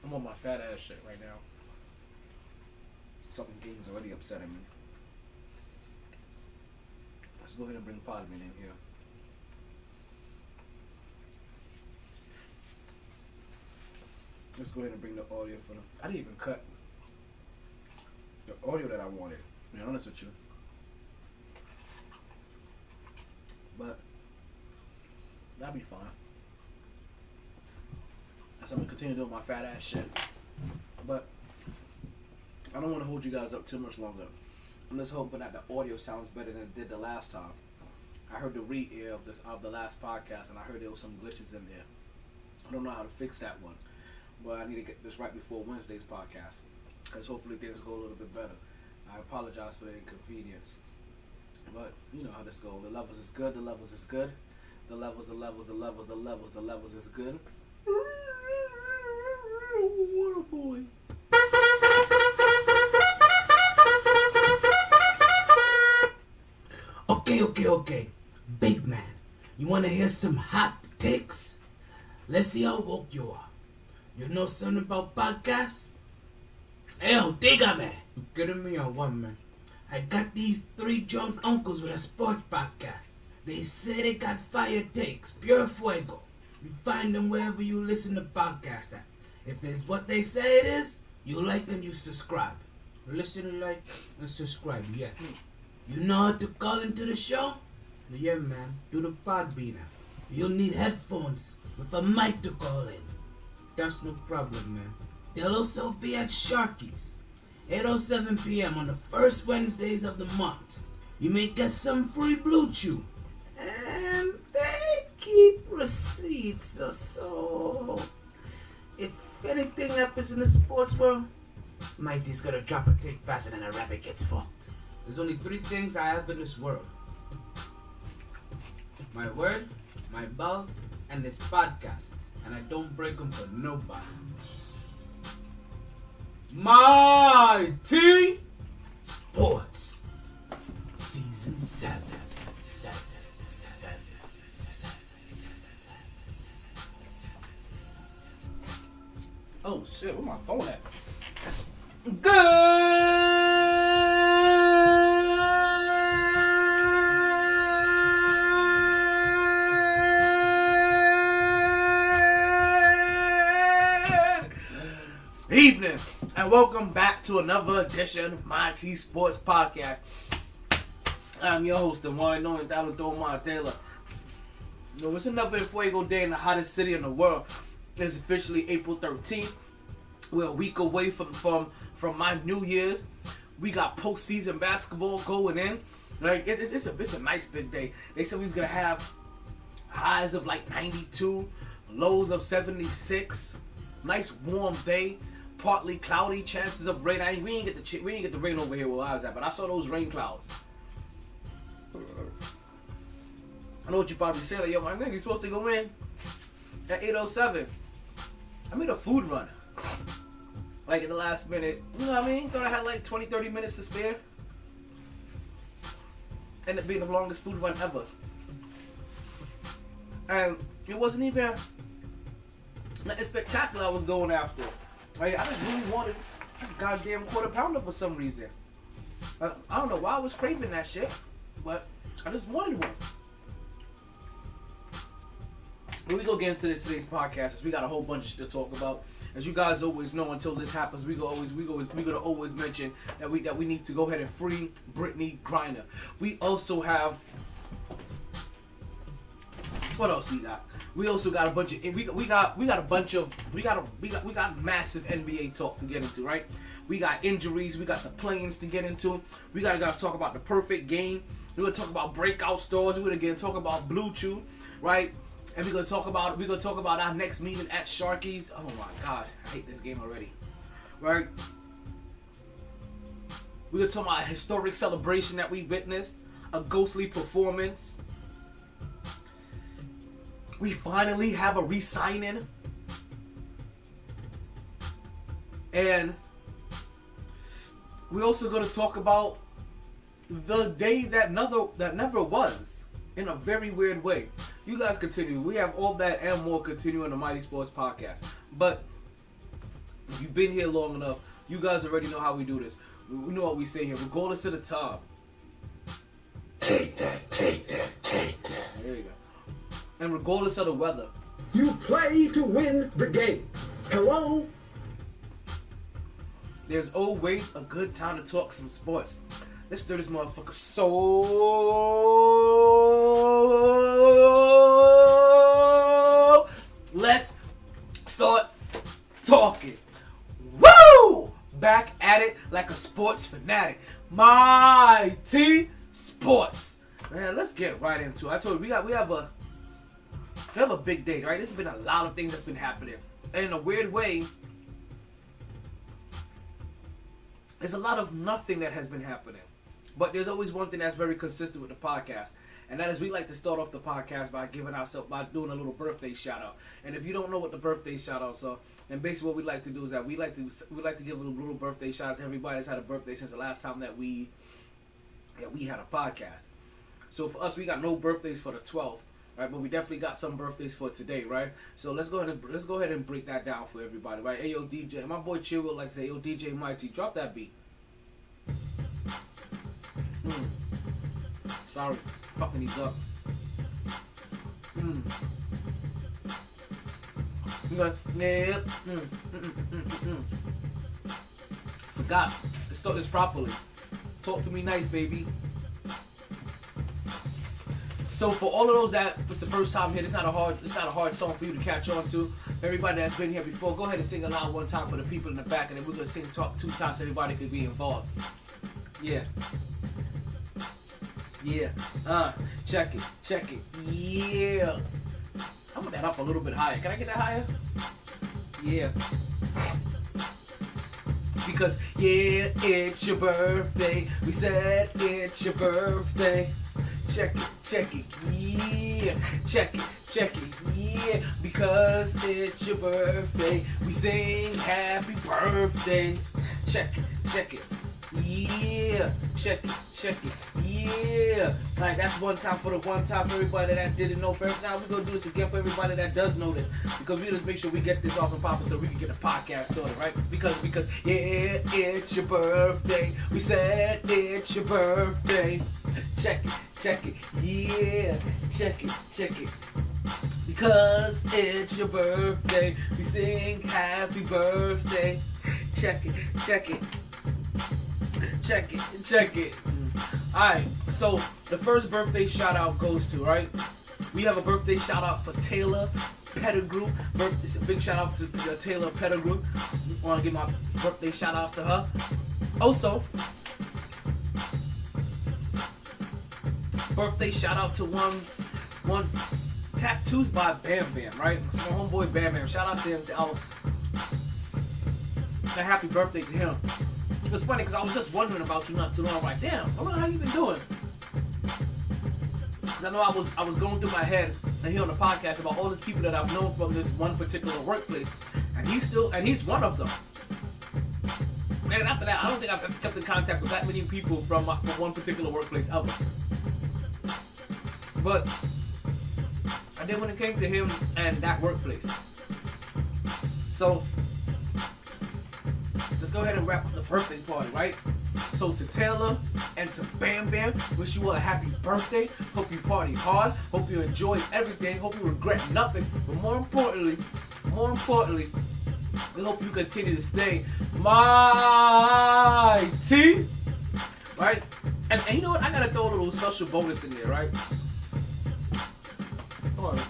I'm on my fat ass shit right now. Something King's already upsetting me. Let's go ahead and bring podbean in here. Let's go ahead and bring the audio for them. I didn't even cut the audio that I wanted, to be honest with you. But that'll be fine. So I'm gonna continue doing my fat ass shit. But I don't want to hold you guys up too much longer. I'm just hoping that the audio sounds better than it did the last time. I heard the re-ear of the last podcast, and I heard there was some glitches in there. I don't know how to fix that one, but I need to get this right before Wednesday's podcast, because hopefully things go a little bit better. I apologize for the inconvenience, but you know how this goes. The levels is good. The levels is good. The levels is good. What a boy. Okay. Big man, you want to hear some hot takes? Let's see how woke you are. You know something about podcasts? Hell, dígame. You kidding me or what, man? I got these 3 drunk uncles with a sports podcast. They say they got fire takes, pure fuego. You find them wherever you listen to podcasts at. If it's what they say it is, you like and you subscribe. Listen, like, and subscribe, yeah. You know how to call into the show? Yeah, man, do the podbean app. You'll need headphones with a mic to call in. That's no problem, man. They'll also be at Sharky's, 8:07 p.m. on the first Wednesdays of the month. You may get some free Blue Chew. And they keep receipts or so. If anything happens in the sports world, MyT's gonna drop a take faster than a rabbit gets fucked. There's only 3 things I have in this world. My word, my balls, and this podcast. And I don't break them for nobody. MyT Sports Season 7. Oh shit, where my phone at? Good evening, and welcome back to another edition of MyT Sports Podcast. I'm your host, the one and only Dalton Taylor. You know, it's another Fuego day in the hottest city in the world. It's officially April 13th. We're a week away from my New Year's. We got postseason basketball going in. Like it's a nice big day. They said we was gonna have highs of like 92, lows of 76. Nice warm day, partly cloudy, chances of rain. We ain't get the rain over here where I was at, but I saw those rain clouds. I know what you probably say, like, yo, my nigga, you supposed to go in at 8:07. I made a food run. Like in the last minute, you know what I mean? Thought I had like 20-30 minutes to spare. Ended up being the longest food run ever. And it wasn't even nothing spectacular I was going after. Like, I just really wanted a goddamn quarter pounder for some reason. I don't know why I was craving that shit, but I just wanted one. When we go get into today's podcast, we got a whole bunch of shit to talk about. As you guys always know, until this happens, we gonna always mention that we need to go ahead and free Brittany Griner. We also have, what else we got? We also got a bunch of we got massive NBA talk to get into, right? We got injuries, we got the play-ins to get into. We gotta talk about the perfect game. We're gonna talk about breakout stars. We're gonna talk about Blue Chew, right? And we're gonna talk about our next meeting at Sharky's. Oh my god, I hate this game already. Right? We're gonna talk about a historic celebration that we witnessed, a ghostly performance. We finally have a re-signing. And we're also gonna talk about the day that never was, in a very weird way. You guys continue. We have all that and more continue on the MyT Sports Podcast. But If you've been here long enough, you guys already know how we do this. We know what we say here, regardless of the time. Take that, take that, take that. There you go. And regardless of the weather. You play to win the game. Hello? There's always a good time to talk some sports. Let's do this motherfucker. So let's start talking. Woo! Back at it like a sports fanatic. MyT Sports. Man, let's get right into it. I told you we have a big day, right? There's been a lot of things that's been happening. And in a weird way, there's a lot of nothing that has been happening. But there's always one thing that's very consistent with the podcast. And that is we like to start off the podcast by doing a little birthday shout out. And if you don't know what the birthday shout outs are, and basically what we like to do is that we like to give a little birthday shout out to everybody that's had a birthday since the last time that we had a podcast. So for us, we got no birthdays for the 12th, right? But we definitely got some birthdays for today, right? So let's go ahead and break that down for everybody, right? Hey yo DJ, my boy Chill will like to say, yo DJ MyT, drop that beat. Sorry, fucking these up. Forgot. Let's start this properly. Talk to me nice, baby. So for all of those that it's the first time here, it's not a hard song for you to catch on to. Everybody that's been here before, go ahead and sing along one time for the people in the back, and then we're gonna sing talk 2 times so everybody can be involved. Yeah. Yeah. Check it. Yeah. I'm gonna that up a little bit higher. Can I get that higher? Yeah. Because yeah, it's your birthday. We said it's your birthday. Check it, yeah. Check it, yeah. Because it's your birthday. We sing happy birthday. Check it, yeah. Check it, yeah. Alright, that's one time for everybody that didn't know. For every time we're gonna do this again for everybody that does know this. Because we just make sure we get this off and popping so we can get a podcast started, right? Because yeah, it's your birthday. We said it's your birthday. Check it, yeah. Check it. Because it's your birthday. We sing happy birthday. Check it. Alright, so the first birthday shout out goes to, right? We have a birthday shout out for Taylor Pettigrew. It's a big shout out to Taylor Pettigrew. I want to give my birthday shout out to her. Also, birthday shout out to one tattoos by Bam Bam, right? It's my homeboy Bam Bam. Shout out to him. A happy birthday to him. It's funny because I was just wondering about you not too long. I'm like, damn, I wonder how you been doing. Because I know I was going through my head and here on the podcast about all these people that I've known from this one particular workplace, and he's one of them. And after that, I don't think I've ever kept in contact with that many people from one particular workplace ever. But I did when it came to him and that workplace. So let's go ahead and wrap up the birthday party, right? So to Taylor and to Bam Bam, wish you all a happy birthday. Hope you party hard. Hope you enjoy everything. Hope you regret nothing. But more importantly, we hope you continue to stay MyT, right? And you know what? I gotta throw a little special bonus in there, right? Hold on.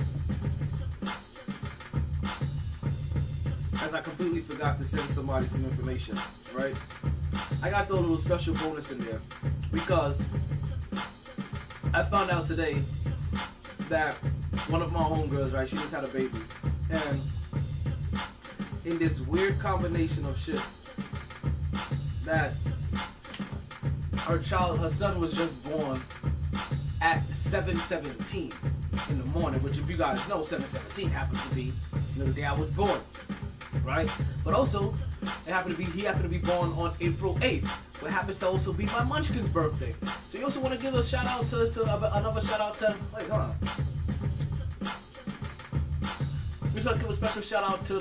As I completely forgot to send somebody some information, right? I got to throw a little special bonus in there because I found out today that one of my homegirls, right, she just had a baby, and in this weird combination of shit that her son was just born at 7:17 in the morning, which if you guys know, 7:17 happens to be the day I was born. Right? But also, he happened to be born on April 8th, what happens to also be my Munchkin's birthday. So you also want to give a shout out to another shout out to, wait, hold on. We want to give a special shout out to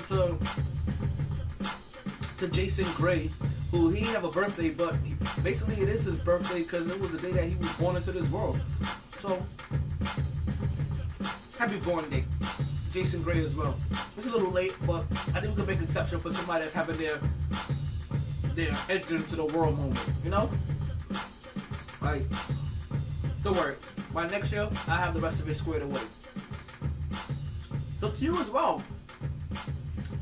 to Jason Gray, who he didn't have a birthday, but basically it is his birthday because it was the day that he was born into this world. So, happy born day, Jason Gray as well. It's a little late, but I think we can make an exception for somebody that's having their enter into the world moment, you know? Like, don't worry. By next year, I have the rest of it squared away. So to you as well,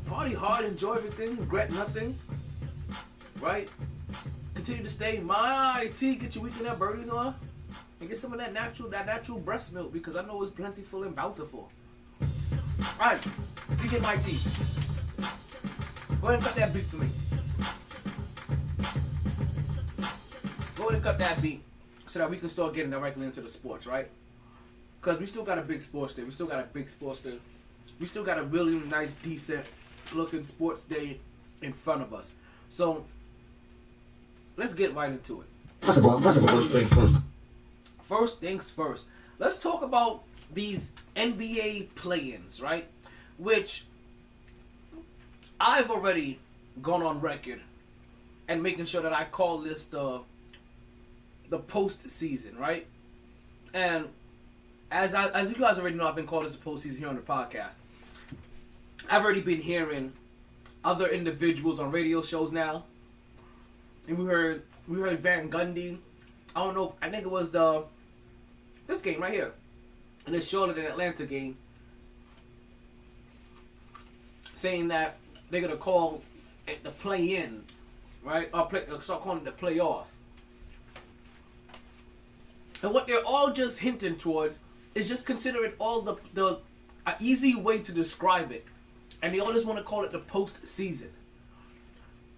party hard, enjoy everything, regret nothing, right? Continue to stay MyT, get your weekend at birdies on, and get some of that natural breast milk because I know it's plentiful and bountiful. Alright, DJ MyT, go ahead and cut that beat for me. Go ahead and cut that beat so that we can start getting directly into the sports, right? Because we still got a big sports day. We still got a really nice, decent looking sports day in front of us. So let's get right into it. First things first. Let's talk about these NBA play-ins, right? Which I've already gone on record and making sure that I call this the postseason, right? And as you guys already know, I've been calling this the postseason here on the podcast. I've already been hearing other individuals on radio shows now, and we heard Van Gundy. I don't know. I think it was this game right here, and this Charlotte and Atlanta game, saying that they're gonna call it the play-in, right? Or start calling it the playoff. And what they're all just hinting towards is just consider it all the easy way to describe it. And they all just want to call it the postseason.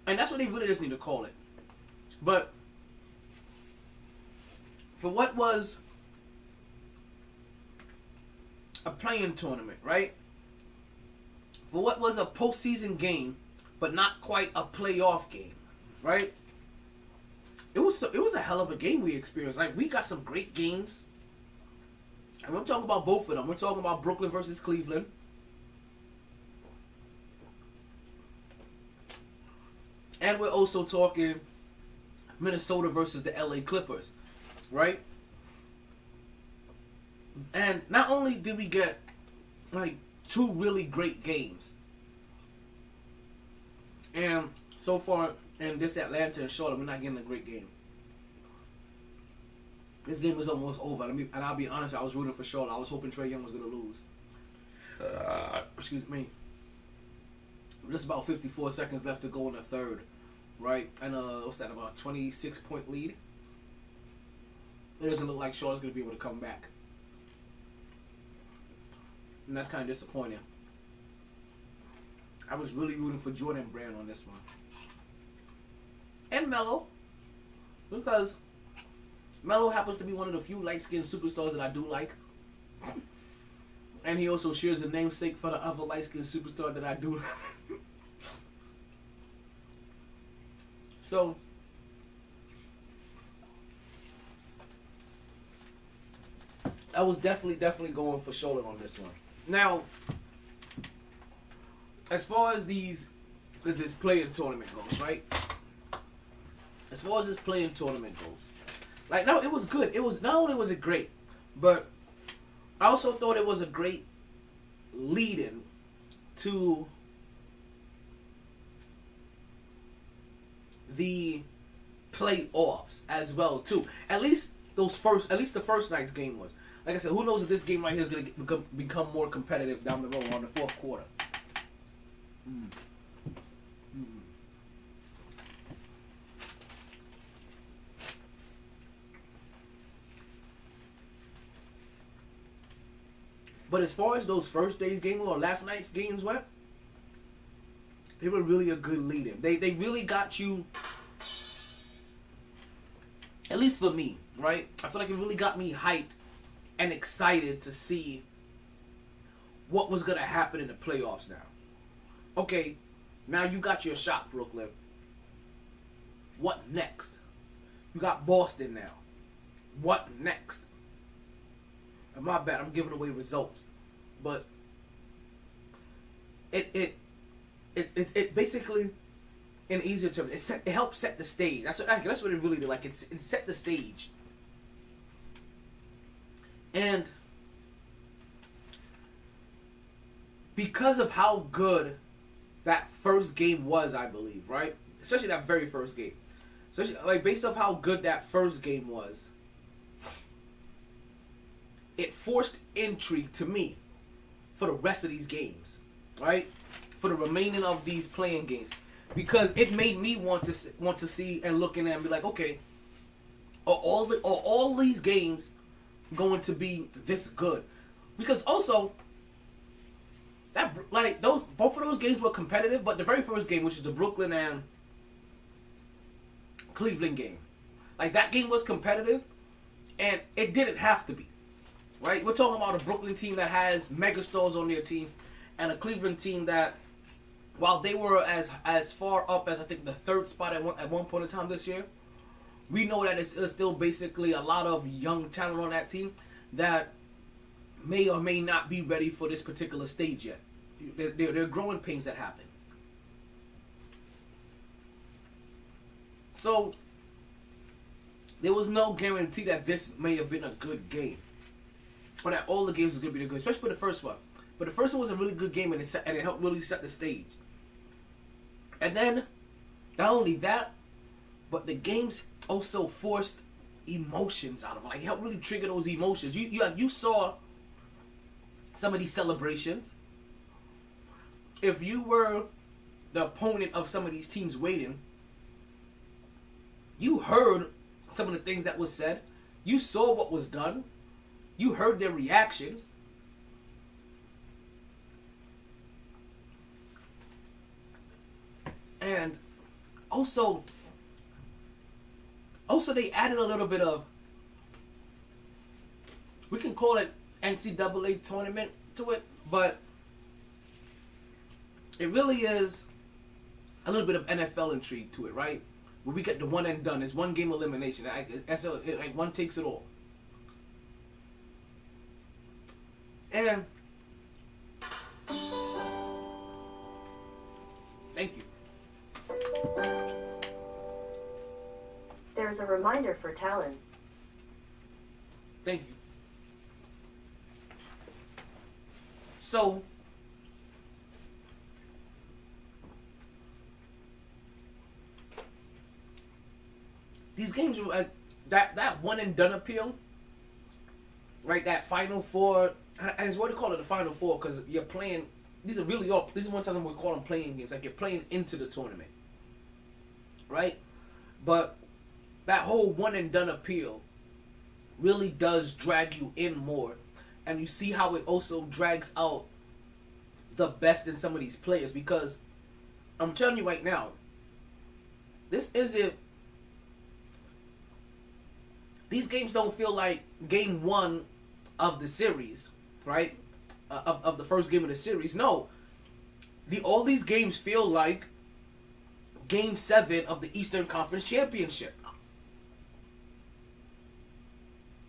And that's what they really just need to call it. But for what was a play-in tournament, right? For what was a postseason game, but not quite a playoff game, right? It was a hell of a game we experienced. Like, we got some great games. And we're talking about both of them. We're talking about Brooklyn versus Cleveland. And we're also talking Minnesota versus the LA Clippers, right? And not only did we get, like, two really great games. And so far in this Atlanta and Charlotte, we're not getting a great game. This game is almost over. And I'll be honest, I was rooting for Charlotte. I was hoping Trae Young was going to lose. Excuse me. Just about 54 seconds left to go in the third, right? And what's that, about a 26-point lead? It doesn't look like Charlotte's going to be able to come back. And that's kind of disappointing. I was really rooting for Jordan Brand on this one. And Melo, because Melo happens to be one of the few light-skinned superstars that I do like. And he also shares a namesake for the other light-skinned superstar that I do like. So, I was definitely going for Charlotte on this one. Now, as far as this play-in tournament goes, right? As far as this play-in tournament goes, like, no, it was good. It was, not only was it great, but I also thought it was a great lead-in to the playoffs as well too. At least the first night's game was. Like I said, who knows if this game right here is going to become more competitive down the road on the fourth quarter. But as far as those first day's game or last night's games went, they were really a good lead-in. They really got you, at least for me, right? I feel like it really got me hyped and excited to see what was going to happen in the playoffs now. Okay, now you got your shot, Brooklyn. What next? You got Boston now. What next? And my bad, I'm giving away results. But it basically in easier terms, it helped set the stage. That's what it really did. Like, it set the stage. And because of how good that first game was, I believe, right? Especially that very first game. Especially, like, based off how good that first game was, it forced intrigue to me for the rest of these games, right? For the remaining of these playing games. Because it made me want to see and look in there and be like, okay, are all these games going to be this good? Because also, that, like, both of those games were competitive, but the very first game, which is the Brooklyn and Cleveland game, like, that game was competitive, and it didn't have to be, right? We're talking about a Brooklyn team that has megastars on their team, and a Cleveland team that, while they were as far up as, I think, the third spot at one point in time this year, we know that it's still basically a lot of young talent on that team that may or may not be ready for this particular stage yet. They're growing pains that happen. So, there was no guarantee that this may have been a good game. Or that all the games was going to be good, especially for the first one. But the first one was a really good game, and it helped really set the stage. And then, not only that, but the games also forced emotions out of it. Like, it helped really trigger those emotions. You saw some of these celebrations. If you were the opponent of some of these teams waiting, you heard some of the things that was said. You saw what was done. You heard their reactions. And also they added a little bit of, we can call it NCAA tournament to it, but it really is a little bit of NFL intrigue to it, right? Where we get the one and done. It's one game elimination. Like, one takes it all. And thank you. There's a reminder for Talon. Thank you. So, these games were that one and done appeal, right? That Final Four, and it's what they call it, the Final Four, because you're playing. These are one time we call them playing games. Like, you're playing into the tournament, right? But that whole one and done appeal really does drag you in more, and you see how it also drags out the best in some of these players. Because I'm telling you right now, this isn't. These games don't feel like game one of the series, right? Of the first game of the series. No. All these games feel like game 7 of the Eastern Conference Championship.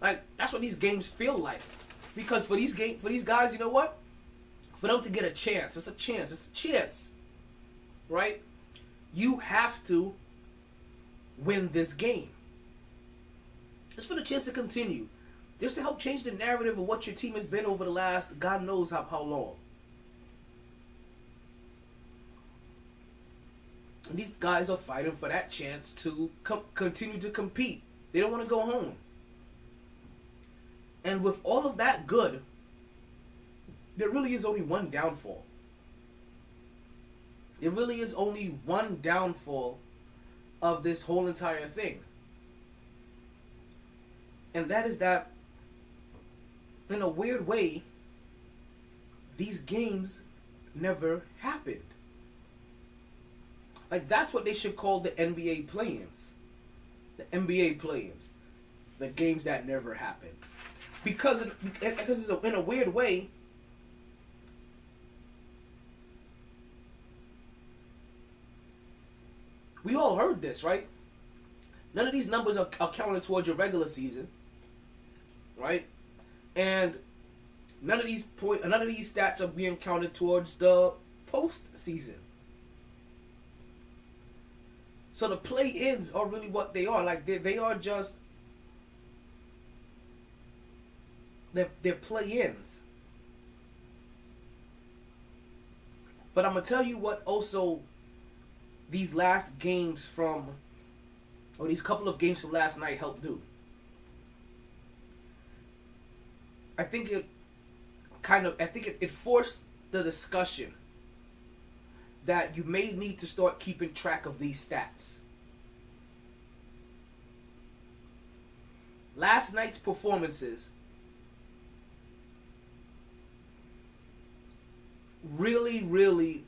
Like, that's what these games feel like. Because for these guys, you know what? For them to get a chance, it's a chance. Right? You have to win this game. Just for the chance to continue. Just to help change the narrative of what your team has been over the last God knows how long. And these guys are fighting for that chance to continue to compete. They don't want to go home. And with all of that good, there really is only one downfall. There really is only one downfall of this whole entire thing. And that is that, in a weird way, these games never happened. Like, that's what they should call the NBA play-ins. The NBA play-ins. The games that never happened. Because in a weird way, we all heard this, right? None of these numbers are counted towards your regular season, right? And none of these stats are being counted towards the postseason. So the play-ins are really what they are. Like they are just they're play-ins. But I'm gonna tell you what also these last games or these couple of games from last night helped do. I think it forced the discussion that you may need to start keeping track of these stats. Last night's performances really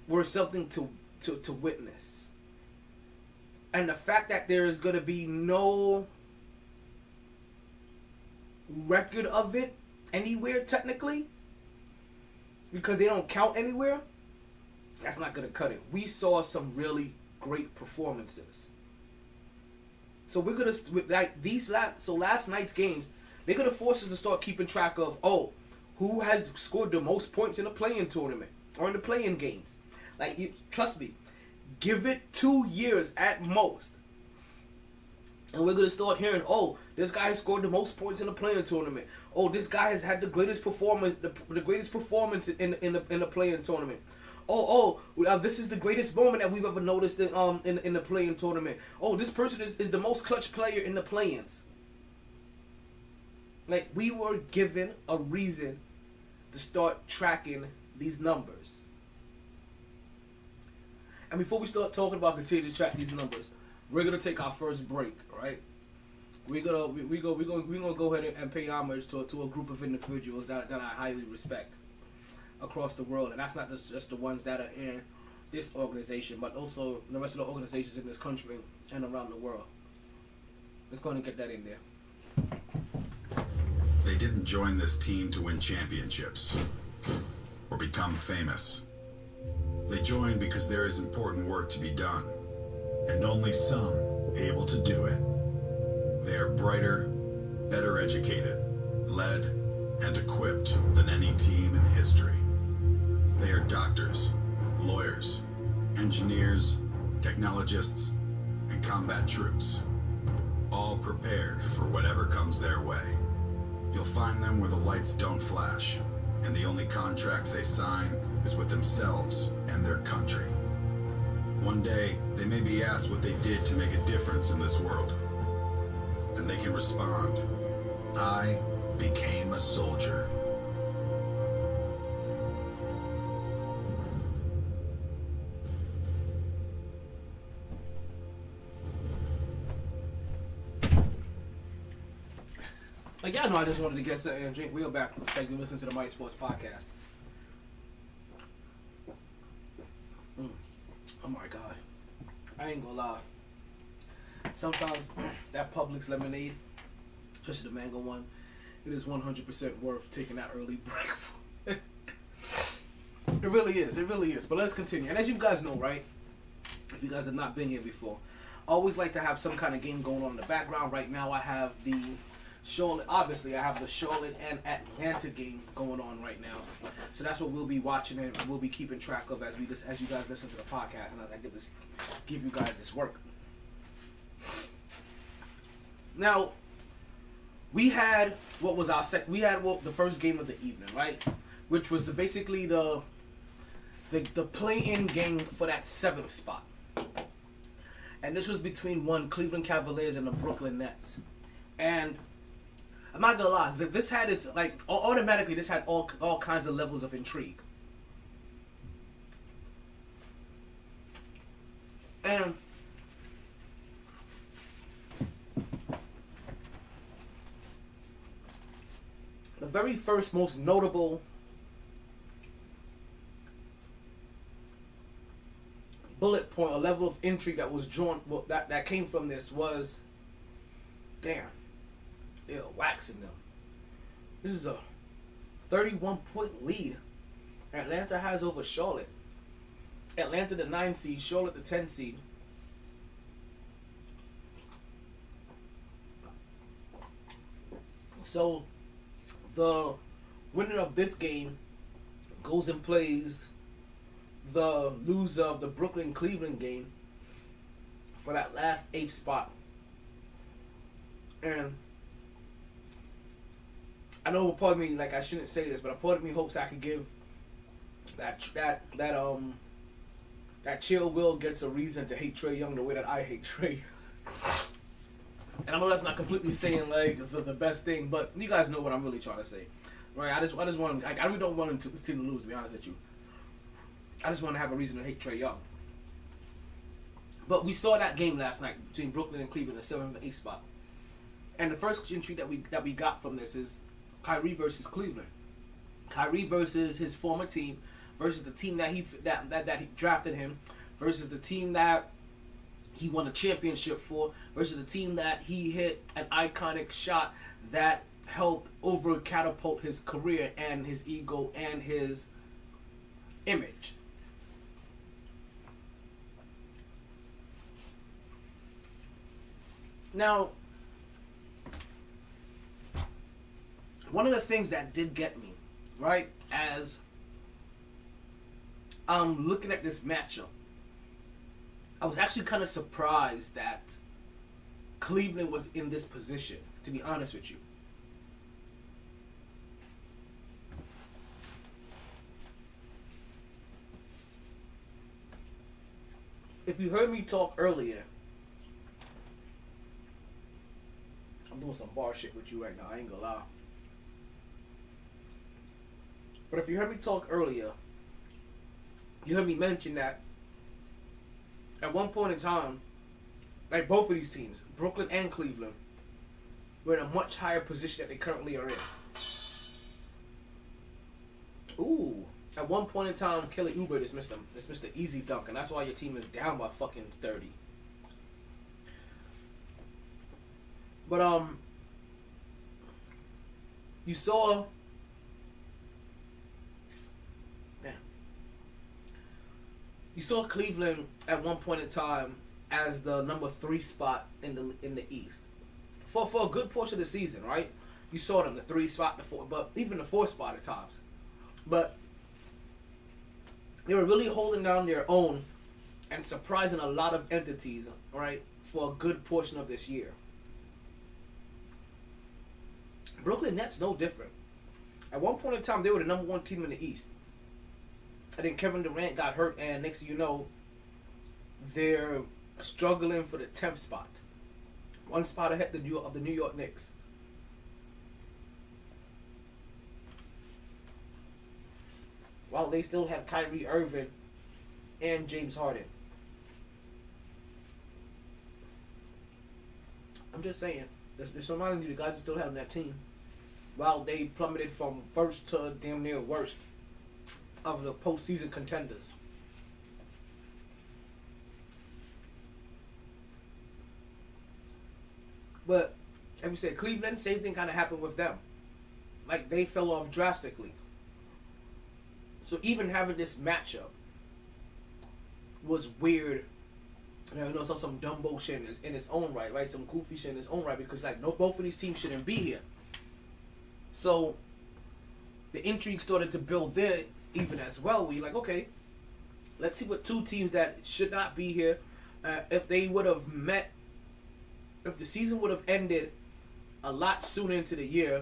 were something to witness. And the fact that there is going to be no record of it anywhere technically, because they don't count anywhere, that's not going to cut it. We saw some really great performances. So we're going to, like last night's games, they're going to force us to start keeping track of, who has scored the most points in the play-in tournament or in the play-in games. Like, trust me, give it 2 years at most, and we're gonna start hearing, this guy has scored the most points in the play-in tournament. This guy has had the greatest performance, the greatest performance in the play-in tournament. This is the greatest moment that we've ever noticed in the play-in tournament. This person is the most clutch player in the play-ins. Like, we were given a reason to start tracking these numbers. And before we start talking about continuing to track these numbers, we're gonna take our first break, right? We're gonna go ahead and pay homage to a group of individuals that I highly respect across the world, and that's not just the ones that are in this organization, but also the rest of the organizations in this country and around the world. Let's go ahead and get that in there. They didn't join this team to win championships or become famous. They joined because there is important work to be done, and only some able to do it. They are brighter, better educated, led, and equipped than any team in history. They are doctors, lawyers, engineers, technologists, and combat troops, all prepared for whatever comes their way. You'll find them where the lights don't flash, and the only contract they sign is with themselves and their country. One day, they may be asked what they did to make a difference in this world. And they can respond, I became a soldier. Like, y'all know I just wanted to get something and drink. We're back. Thank you for listening to the MyT Sports Podcast. Oh my God. I ain't gonna lie. Sometimes that Publix lemonade, especially the mango one, it is 100% worth taking that early break for. It really is. It really is. But let's continue. And as you guys know, right? If you guys have not been here before, I always like to have some kind of game going on in the background. Right now I have the Charlotte, obviously I have the Charlotte and Atlanta game going on right now. So that's what we'll be watching and we'll be keeping track of as you guys listen to the podcast and as I give you guys this work. Now, we had the first game of the evening, right? Which was basically the play-in game for that 7th spot. And this was between Cleveland Cavaliers and the Brooklyn Nets. And I'm not gonna lie, this had its, like, automatically this had all kinds of levels of intrigue. And the very first most notable bullet point or level of intrigue that was drawn, that came from this was, damn, they're waxing them. This is a 31-point lead Atlanta has over Charlotte. Atlanta the 9 seed, Charlotte the 10 seed. So the winner of this game goes and plays the loser of the Brooklyn-Cleveland game for that last 8th spot. And I know a part of me, like, I shouldn't say this, but a part of me hopes I could give that Chill Will gets a reason to hate Trae Young the way that I hate Trae. And I know that's not completely saying like the best thing, but you guys know what I'm really trying to say, right? I just want, like, I really don't want this team to lose. To be honest with you, I just want to have a reason to hate Trae Young. But we saw that game last night between Brooklyn and Cleveland, the 7th and 8th spot, and the first entry that we got from this is Kyrie versus Cleveland. Kyrie versus his former team, versus the team that he drafted him, versus the team that he won a championship for, versus the team that he hit an iconic shot that helped over catapult his career and his ego and his image. Now, one of the things that did get me, right, as I'm looking at this matchup, I was actually kind of surprised that Cleveland was in this position, to be honest with you. If you heard me talk earlier, I'm doing some bar shit with you right now, I ain't gonna lie. But if you heard me talk earlier, you heard me mention that at one point in time, like both of these teams, Brooklyn and Cleveland, were in a much higher position that they currently are in. Ooh. At one point in time, Kelly Oubre is Mr. Easy Dunk, and that's why your team is down by fucking 30. But you saw, you saw Cleveland at one point in time as the number 3 spot in the East for a good portion of the season, right? You saw them the 3 spot, the 4, but even the 4 spot at times. But they were really holding down their own and surprising a lot of entities, right, for a good portion of this year. Brooklyn Nets no different. At one point in time, they were the number 1 team in the East. And then Kevin Durant got hurt, and next thing you know, they're struggling for the 10th spot. 1 spot ahead of the New York Knicks. While they still have Kyrie Irving and James Harden. I'm just saying, there's some of you guys that still have that team. While they plummeted from first to damn near worst of the postseason contenders. But, like we said, Cleveland, same thing kind of happened with them. Like, they fell off drastically. So even having this matchup was weird. You know, some dumbo shit in its own right? Some goofy shit in its own right, because like both of these teams shouldn't be here. So the intrigue started to build there even as well. Where you're like, okay, let's see what 2 teams that should not be here, if they would have met, if the season would have ended a lot sooner into the year,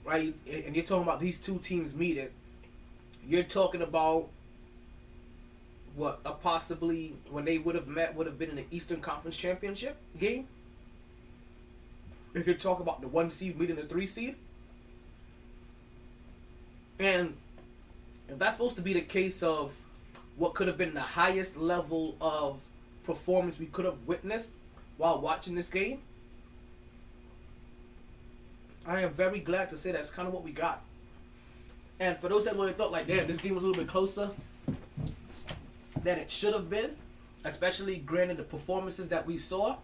right? And you're talking about these 2 teams meeting. You're talking about what possibly when they would have met would have been in the Eastern Conference Championship game. If you're talking about the 1 seed meeting the 3 seed. And if that's supposed to be the case of what could have been the highest level of performance we could have witnessed while watching this game, I am very glad to say that's kind of what we got. And for those that would have thought like, damn, this game was a little bit closer than it should have been, especially granted the performances that we saw,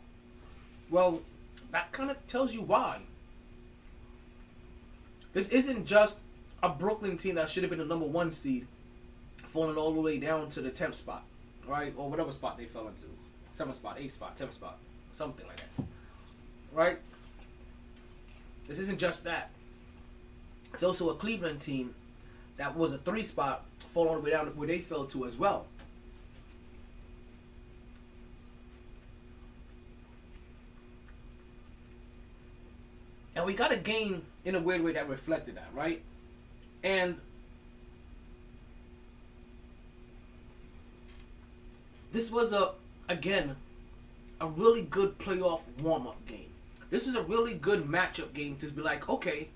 well, that kind of tells you why. This isn't just a Brooklyn team that should have been the number 1 seed falling all the way down to the 10th spot, right? Or whatever spot they fell into. 7th spot, 8th spot, 10th spot, something like that, right? This isn't just that. It's also a Cleveland team that was a 3 spot fall all the way down where they fell to as well. And we got a game in a weird way that reflected that, right? And this was again a really good playoff warm-up game. This is a really good matchup game to be like, okay,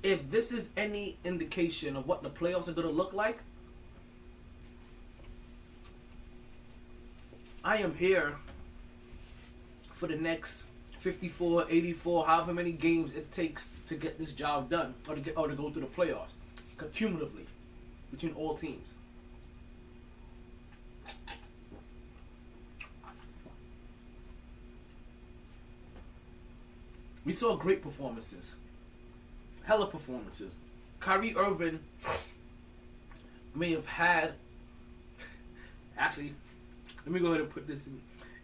if this is any indication of what the playoffs are going to look like, I am here for the next 54, 84, however many games it takes to get this job done, or to go through the playoffs, cumulatively, between all teams. We saw great performances. Hella performances. Kyrie Irving may have had... Actually, let me go ahead and put this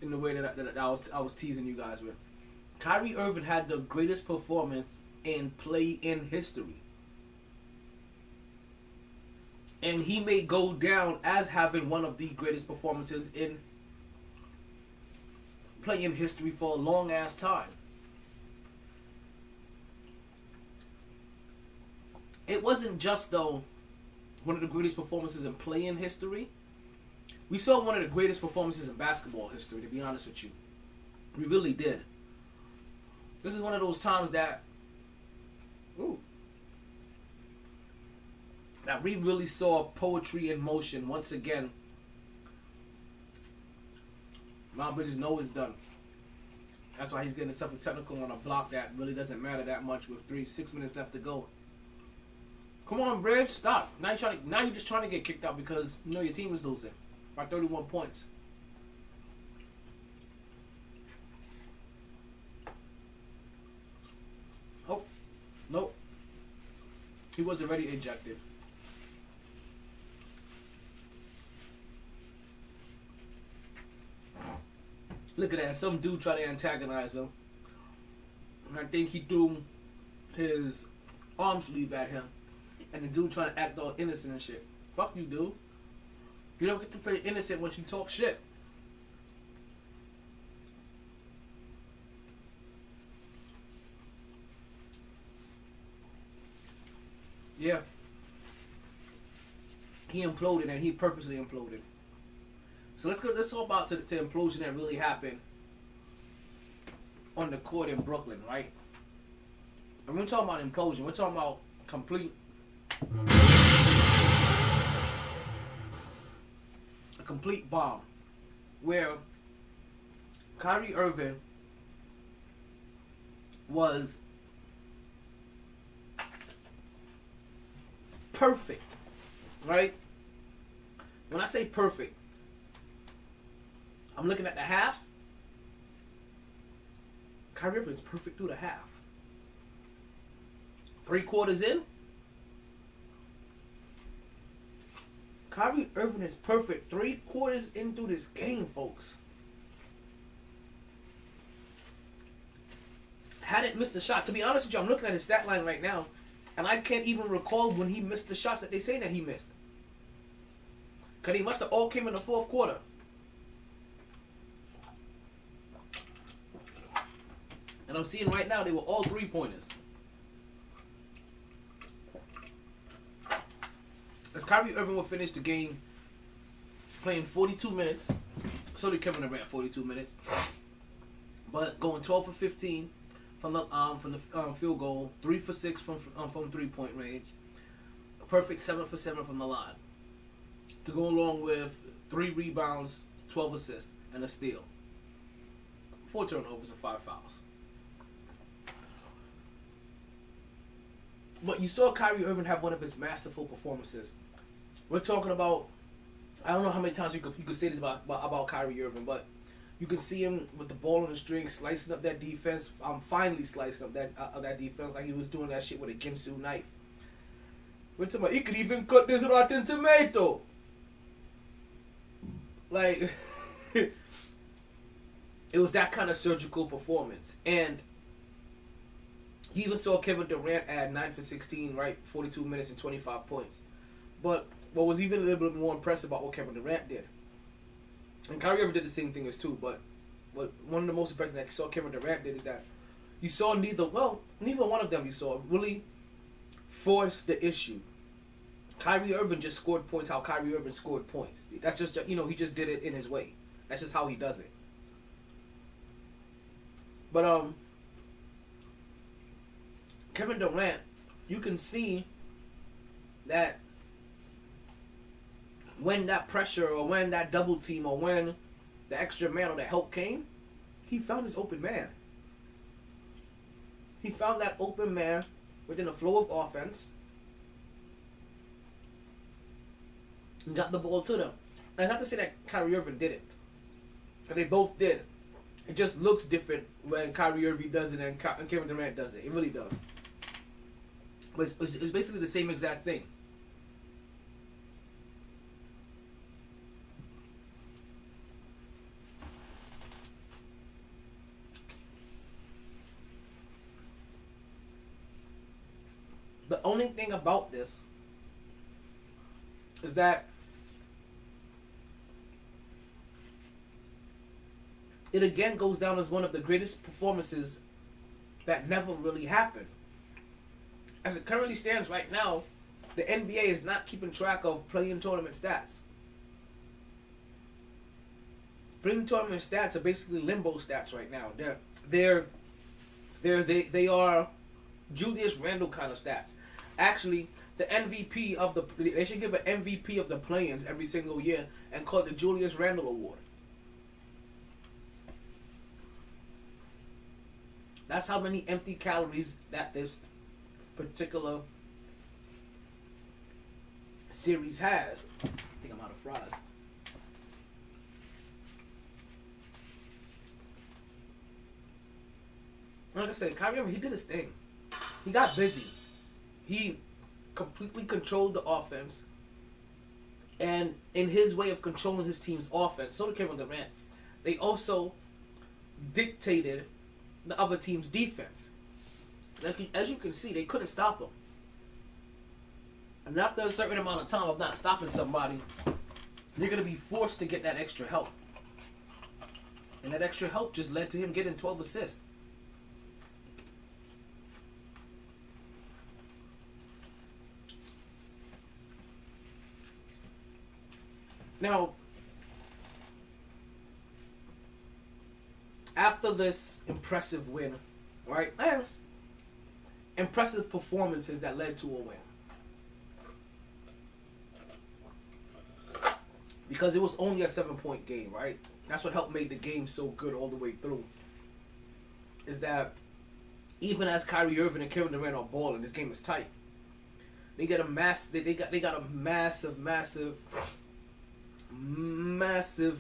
in the way that I was teasing you guys with. Kyrie Irving had the greatest performance in play-in history. And he may go down as having one of the greatest performances in play-in history for a long-ass time. It wasn't just, though, one of the greatest performances in play-in history. We saw one of the greatest performances in basketball history, to be honest with you. We really did. This is one of those times that we really saw poetry in motion once again. Miles Bridges knows it's done. That's why he's getting himself technical on a block that really doesn't matter that much with 6 minutes left to go. Come on, Bridge, stop. Now you're just trying to get kicked out because you know your team is losing by 31 points. Oh, nope. He was already ejected. Look at that. Some dude tried to antagonize him. And I think he threw his arm sleeve at him. And the dude trying to act all innocent and shit. Fuck you, dude. You don't get to play innocent once you talk shit. Yeah. He imploded, and he purposely imploded. So let's talk about the implosion that really happened on the court in Brooklyn, right? And we're talking about implosion. We're talking about complete bomb, where Kyrie Irving was perfect, right? When I say perfect, I'm looking at the half. Kyrie Irving is perfect through the half. 3 quarters in, Kyrie Irving is perfect 3 quarters into this game, folks. Hadn't missed a shot. To be honest with you, I'm looking at his stat line right now, and I can't even recall when he missed the shots that they say that he missed. Because they must have all came in the 4th quarter. And I'm seeing right now they were all 3-pointers. As Kyrie Irving will finish the game playing 42 minutes. So did Kevin Durant 42 minutes. But going 12 for 15 from the field goal, 3 for 6 from 3-point range. A perfect 7 for 7 from the line. To go along with 3 rebounds, 12 assists, and a steal. 4 turnovers and 5 fouls. But you saw Kyrie Irving have one of his masterful performances. We're talking about, I don't know how many times you could say this about Kyrie Irving, but you can see him with the ball on the string, slicing up that defense. Finally slicing up that defense like he was doing that shit with a Ginsu knife. We're talking about, he could even cut this rotten tomato. Like, it was that kind of surgical performance. And you even saw Kevin Durant add 9 for 16, right? 42 minutes and 25 points. But what was even a little bit more impressive about what Kevin Durant did, and Kyrie Irving did the same thing as too, but one of the most impressive that I saw Kevin Durant did is that you saw neither one of them you saw really force the issue. Kyrie Irving just scored points how Kyrie Irving scored points. That's just, he just did it in his way. That's just how he does it. But Kevin Durant, you can see that when that pressure or when that double team or when the extra man or the help came, he found his open man. He found that open man within the flow of offense and got the ball to them. And not to say that Kyrie Irving didn't, because they both did. It just looks different when Kyrie Irving does it and Kevin Durant does it. It really does. But it's basically the same exact thing. The only thing about this is that it again goes down as one of the greatest performances that never really happened. As it currently stands right now, the NBA is not keeping track of play-in tournament stats. Play-in tournament stats are basically limbo stats right now. They are Julius Randall kind of stats. Actually, the MVP of they should give an MVP of the play-ins every single year and call it the Julius Randall Award. That's how many empty calories that this particular series has. I think I'm out of fries. Like I said, Kyrie Irving, he did his thing. He got busy. He completely controlled the offense. And in his way of controlling his team's offense, so did Kevin Durant, they also dictated the other team's defense. As you can see, they couldn't stop him. And after a certain amount of time of not stopping somebody, they're going to be forced to get that extra help. And that extra help just led to him getting 12 assists. Now, after this impressive win, right? And impressive performances that led to a win. Because it was only a 7-point game, right? That's what helped make the game so good all the way through. Is that even as Kyrie Irving and Kevin Durant are balling, this game is tight. They get a they got a massive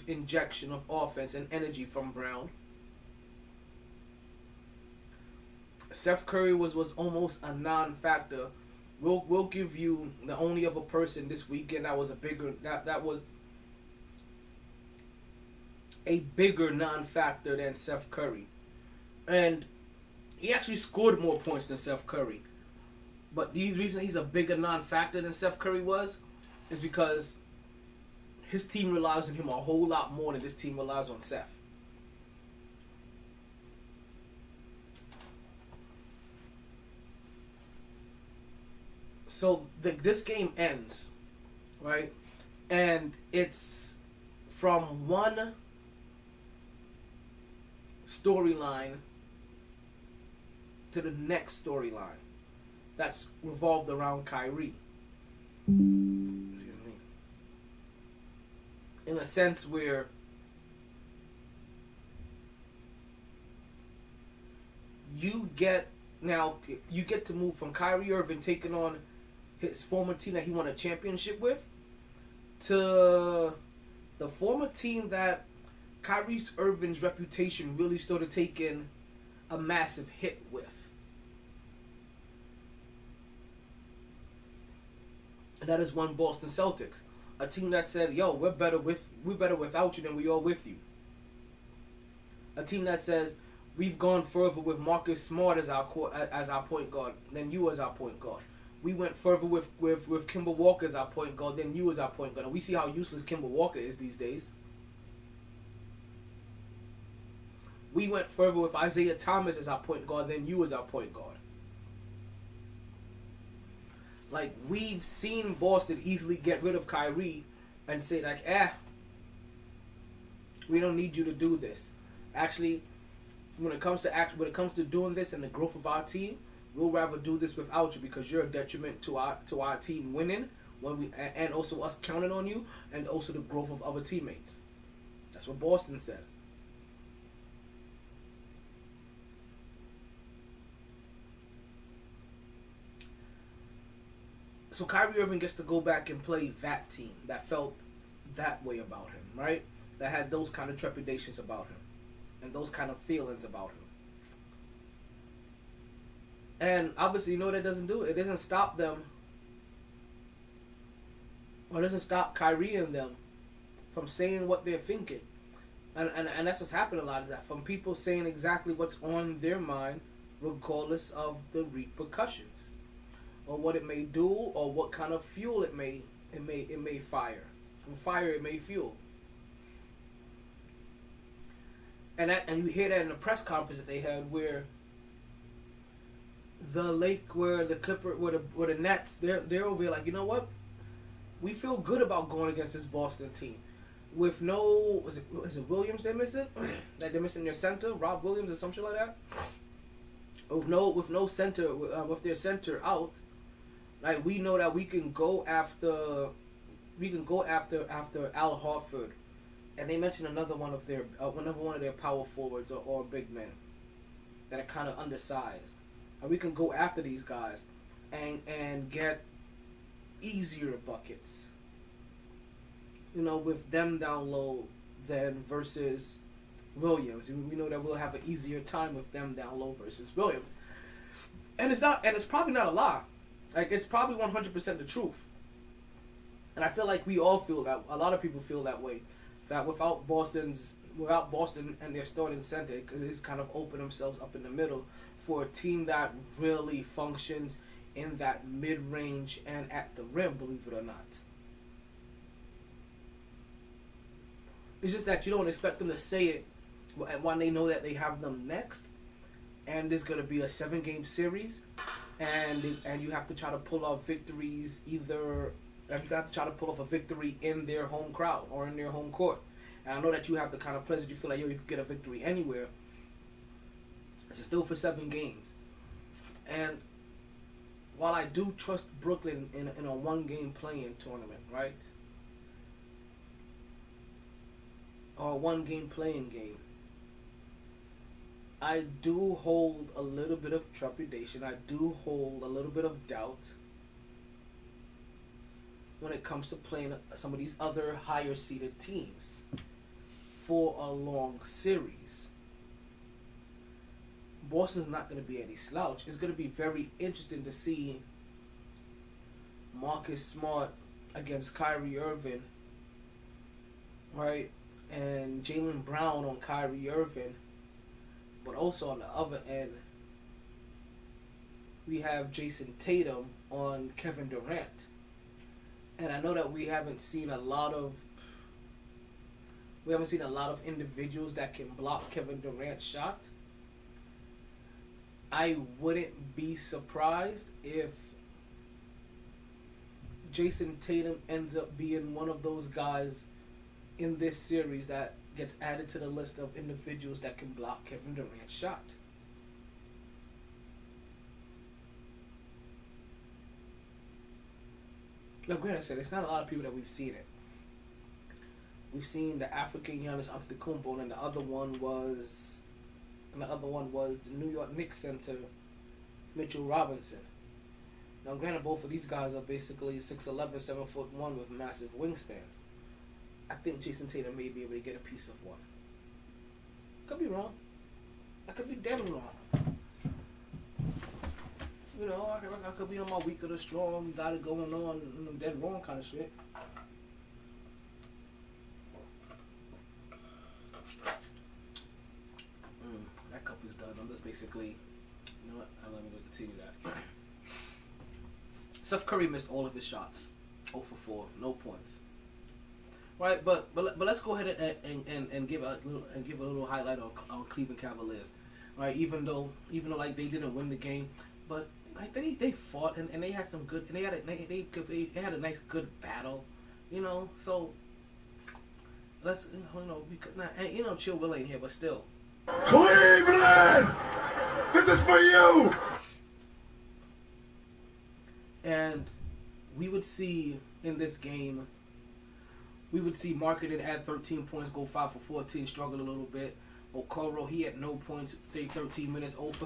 injection of offense and energy from Brown. Steph Curry was almost a non-factor. We'll give you the only other person this weekend that was a bigger non-factor than Steph Curry, and he actually scored more points than Steph Curry. But the reason he's a bigger non-factor than Steph Curry is because his team relies on him a whole lot more than this team relies on Steph. So this game ends, right? And it's from one storyline to the next storyline that's revolved around Kyrie. Excuse me. In a sense where you get to move from Kyrie Irving taking on his former team that he won a championship with to the former team that Kyrie Irving's reputation really started taking a massive hit with. And that is one Boston Celtics, a team that said, "Yo, we're better without you than we are with you." A team that says, "We've gone further with Marcus Smart as our point guard than you as our point guard. We went further with Kemba Walker as our point guard than you as our point guard." And we see how useless Kemba Walker is these days. We went further with Isaiah Thomas as our point guard than you as our point guard. Like, we've seen Boston easily get rid of Kyrie and say, like, we don't need you to do this. Actually, when it comes to doing this and the growth of our team, we'll rather do this without you because you're a detriment to our team winning and also us counting on you, and also the growth of other teammates. That's what Boston said. So Kyrie Irving gets to go back and play that team that felt that way about him, right? That had those kind of trepidations about him and those kind of feelings about him. And obviously, you know what it doesn't do? It doesn't stop them, or it doesn't stop Kyrie and them from saying what they're thinking. And that's what's happening a lot, is that from people saying exactly what's on their mind, regardless of the repercussions, or what it may do, or what kind of fuel it may fire. From fire it may fuel. And you hear that in the press conference that they had, where the Nets, they're over here like, you know what? We feel good about going against this Boston team. With no, is it Williams they're missing? Like they're missing their center, Rob Williams or something like that. With no center, with their center out, like we know that we can go after Al Horford, and they mentioned another one of their power forwards or big men that are kind of undersized, and we can go after these guys and get easier buckets, you know, with them down low than versus Williams. We know that we'll have an easier time with them down low versus Williams, and it's probably not a lie. Like, it's probably 100% the truth. And I feel like we all feel that. A lot of people feel that way. That without Boston and their starting center, because it's kind of opened themselves up in the middle for a team that really functions in that mid-range and at the rim, believe it or not. It's just that you don't expect them to say it when they know that they have them next. And there's going to be a 7-game series. And you have to try to pull off victories a victory in their home crowd or in their home court. And I know that you have the kind of pleasure you feel like, you could get a victory anywhere. It's still for 7 games. And while I do trust Brooklyn in a 1-game play-in tournament, right? Or a 1-game play-in game, I do hold a little bit of trepidation. I do hold a little bit of doubt when it comes to playing some of these other higher seeded teams for a long series. Boston's not going to be any slouch. It's going to be very interesting to see Marcus Smart against Kyrie Irving, right? And Jaylen Brown on Kyrie Irving. But also on the other end, we have Jason Tatum on Kevin Durant. And I know that we haven't seen a lot of individuals that can block Kevin Durant's shot. I wouldn't be surprised if Jason Tatum ends up being one of those guys in this series that gets added to the list of individuals that can block Kevin Durant's shot. Now, granted, I said it's not a lot of people that we've seen it. We've seen the African Giannis Antetokounmpo, and the other one was the New York Knicks center Mitchell Robinson. Now, granted, both of these guys are basically 6'11", 7'1" with massive wingspans. I think Jason Tatum may be able to get a piece of one. Could be wrong. I could be dead wrong. You know, I could be on my weak of the strong, got it going on, dead wrong kind of shit. That cup is done. I'm just basically, you know what? I'm not going to continue that. Steph Curry missed all of his shots. 0 for 4, no points. right? But let's go ahead and give a little highlight on Cleveland Cavaliers, right? Even though like they didn't win the game, but like they fought and they had some good and they had a nice good battle, you know. So let's because and Chill Will ain't here, but still. Cleveland, this is for you. And we would see in this game, we would see Marketed add 13 points, go 5 for 14, struggle a little bit. Okoro, he had no points, 13 minutes, 0 for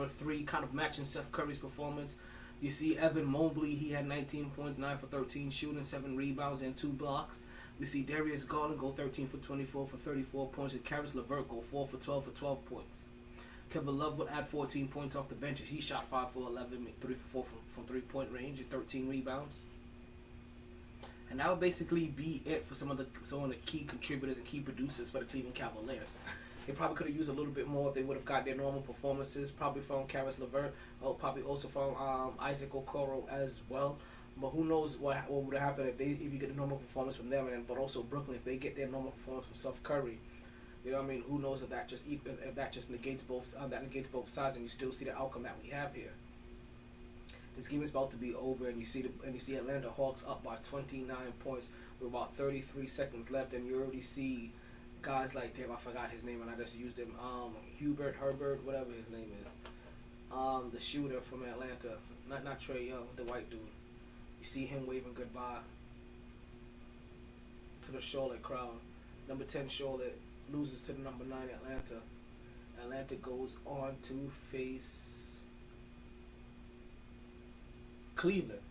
3, kind of matching Seth Curry's performance. You see Evan Mobley, he had 19 points, 9 for 13, shooting, 7 rebounds, and 2 blocks. We see Darius Garland go 13 for 24 for 34 points, and Karis LeVert go 4 for 12 points. Kevin Love would add 14 points off the bench. He shot 5 for 11, 3 for 4 from 3-point range, and 13 rebounds. And that would basically be it for some of the key contributors and key producers for the Cleveland Cavaliers. They probably could have used a little bit more if they would have got their normal performances. Probably from Karis LeVert, probably also from Isaac Okoro as well. But who knows what would have happened if you get a normal performance from them, but also Brooklyn if they get their normal performance from Seth Curry. You know what I mean? Who knows if that just negates both sides, and you still see the outcome that we have here. This game is about to be over, and you see Atlanta Hawks up by 29 points with about 33 seconds left, and you already see guys like, damn, I forgot his name, and I just used him. Herbert, whatever his name is. The shooter from Atlanta, not Trae Young, the white dude. You see him waving goodbye to the Charlotte crowd. Number 10 Charlotte loses to the number 9 Atlanta. Atlanta goes on to face Cleveland.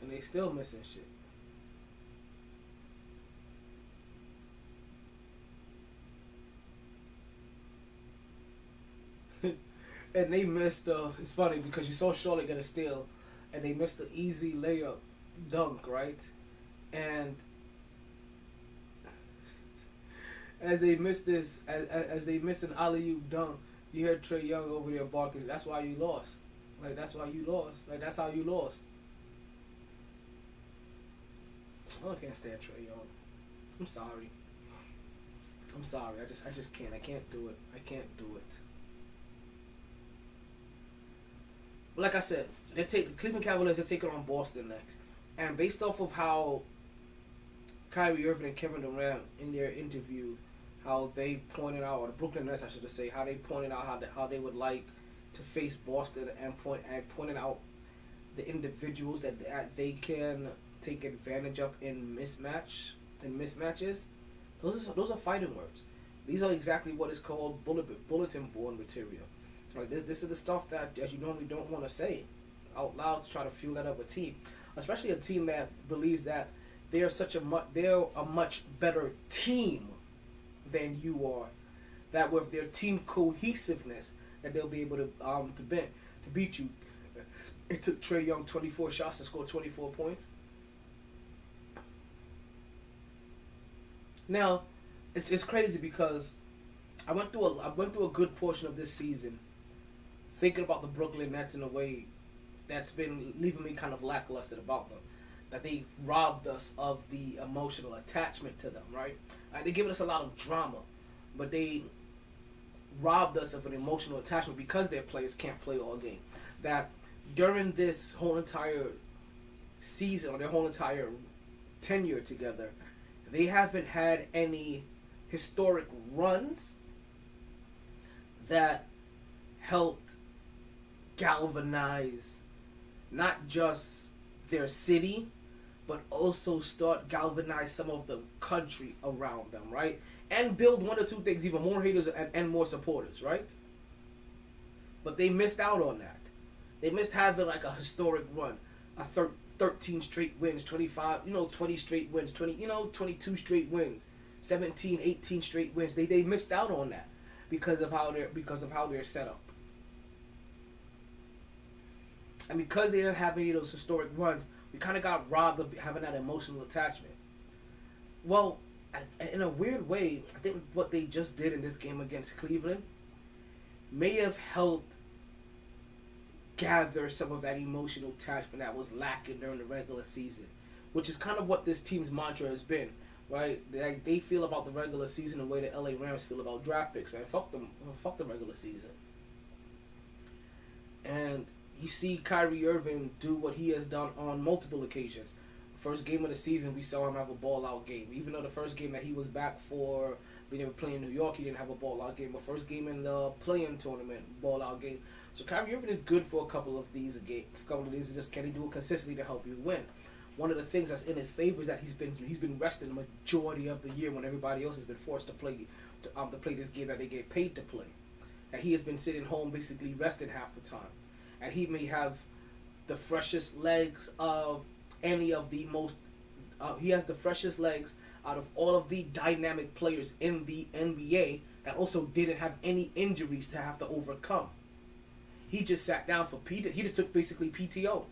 And they still missing shit. And they missed it's funny because you saw Charlotte get a steal and they missed the easy layup dunk, right? And as they missed an alley-oop dunk, you heard Trae Young over there barking, that's why you lost. Like, that's why you lost. Like, that's how you lost. I can't stand Trae Young. I'm sorry. I just can't. I can't do it. But like I said, the Cleveland Cavaliers are taking on Boston next. And based off of how Kyrie Irving and Kevin Durant in their interview, how they pointed out, or the Brooklyn Nets I should say, how they pointed out how they would like to face Boston and pointed out the individuals that they can take advantage of in mismatches. Those are fighting words. These are exactly what is called bulletin board material. Like this is the stuff that as you normally don't want to say out loud to try to fuel that other team, especially a team that believes that they're a much better team than you are. That with their team cohesiveness, that they'll be able to beat you. It took Trae Young 24 shots to score 24 points. Now, it's crazy because I went through a good portion of this season thinking about the Brooklyn Nets in a way that's been leaving me kind of lackluster about them. That they robbed us of the emotional attachment to them, right? They giving us a lot of drama, but they robbed us of an emotional attachment because their players can't play all game. That during this whole entire season or their whole entire tenure together, they haven't had any historic runs that helped galvanize not just their city, but also start galvanize some of the country around them, right? And build one or two things, even more haters and more supporters, right? But they missed out on that. They missed having like a historic run, 13 straight wins, 25, 20 straight wins, 22 straight wins, 17, 18 straight wins. They missed out on that because of how they're set up. And because they didn't have any of those historic runs, we kind of got robbed of having that emotional attachment. Well, in a weird way, I think what they just did in this game against Cleveland may have helped gather some of that emotional attachment that was lacking during the regular season, which is kind of what this team's mantra has been, right? They feel about the regular season the way the LA Rams feel about draft picks, man. Fuck the regular season. And you see Kyrie Irving do what he has done on multiple occasions. First game of the season, we saw him have a ball-out game. Even though the first game that he was back for being able to play in New York, he didn't have a ball-out game. But first game in the play-in tournament, ball-out game. So Kyrie Irving is good for a couple of these just can he do it consistently to help you win? One of the things that's in his favor is that he's been resting the majority of the year when everybody else has been forced to play this game that they get paid to play. And he has been sitting home basically resting half the time. And he may have the freshest legs of any of the most. He has the freshest legs out of all of the dynamic players in the NBA that also didn't have any injuries to have to overcome. He just sat down for He just took basically PTO.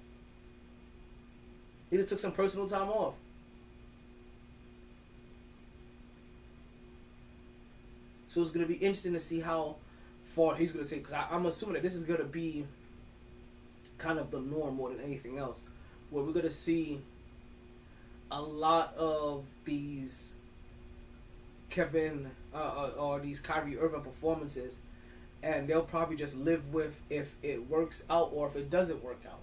He just took some personal time off. So it's going to be interesting to see how far he's going to take. Because I'm assuming that this is going to be kind of the norm more than anything else. Where we're going to see a lot of these or these Kyrie Irving performances. And they'll probably just live with if it works out or if it doesn't work out.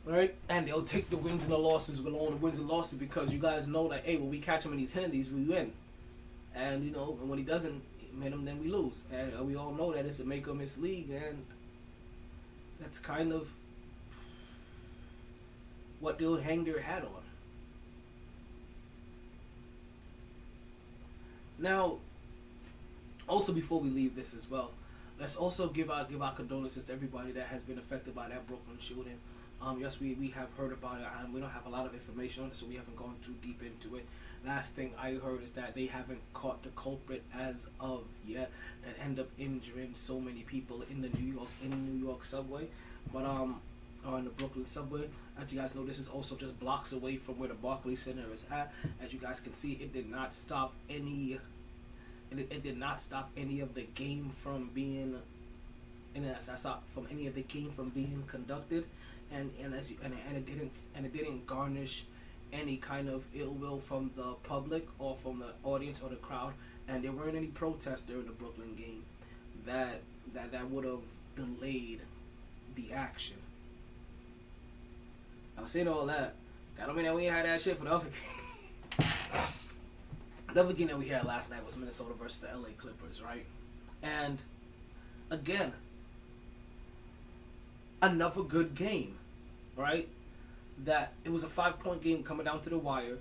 Right? And they'll take the wins and the losses with all the wins and losses because you guys know that, hey, when we catch him in these handies, we win. And, and when he doesn't hit him, then we lose. And we all know that it's a make or miss league, and that's kind of what they'll hang their hat on. Now, also before we leave this as well, let's also give our condolences to everybody that has been affected by that Brooklyn shooting. Yes, we have heard about it, and we don't have a lot of information on it, so we haven't gone too deep into it. Last thing I heard is that they haven't caught the culprit as of yet that end up injuring so many people in the New York subway, but or in the Brooklyn subway. As you guys know, this is also just blocks away from where the Barclays Center is at. As you guys can see, it did not stop any. It did not stop any of the game from being. And it stopped from any of the game from being conducted, and it didn't garnish any kind of ill will from the public or from the audience or the crowd, and there weren't any protests during the Brooklyn game that would have delayed the action. I was saying all that. That don't mean that we ain't had that shit for the other game. The other game that we had last night was Minnesota versus the LA Clippers, right? And again, another good game, right? That it was a 5-point game coming down to the wire,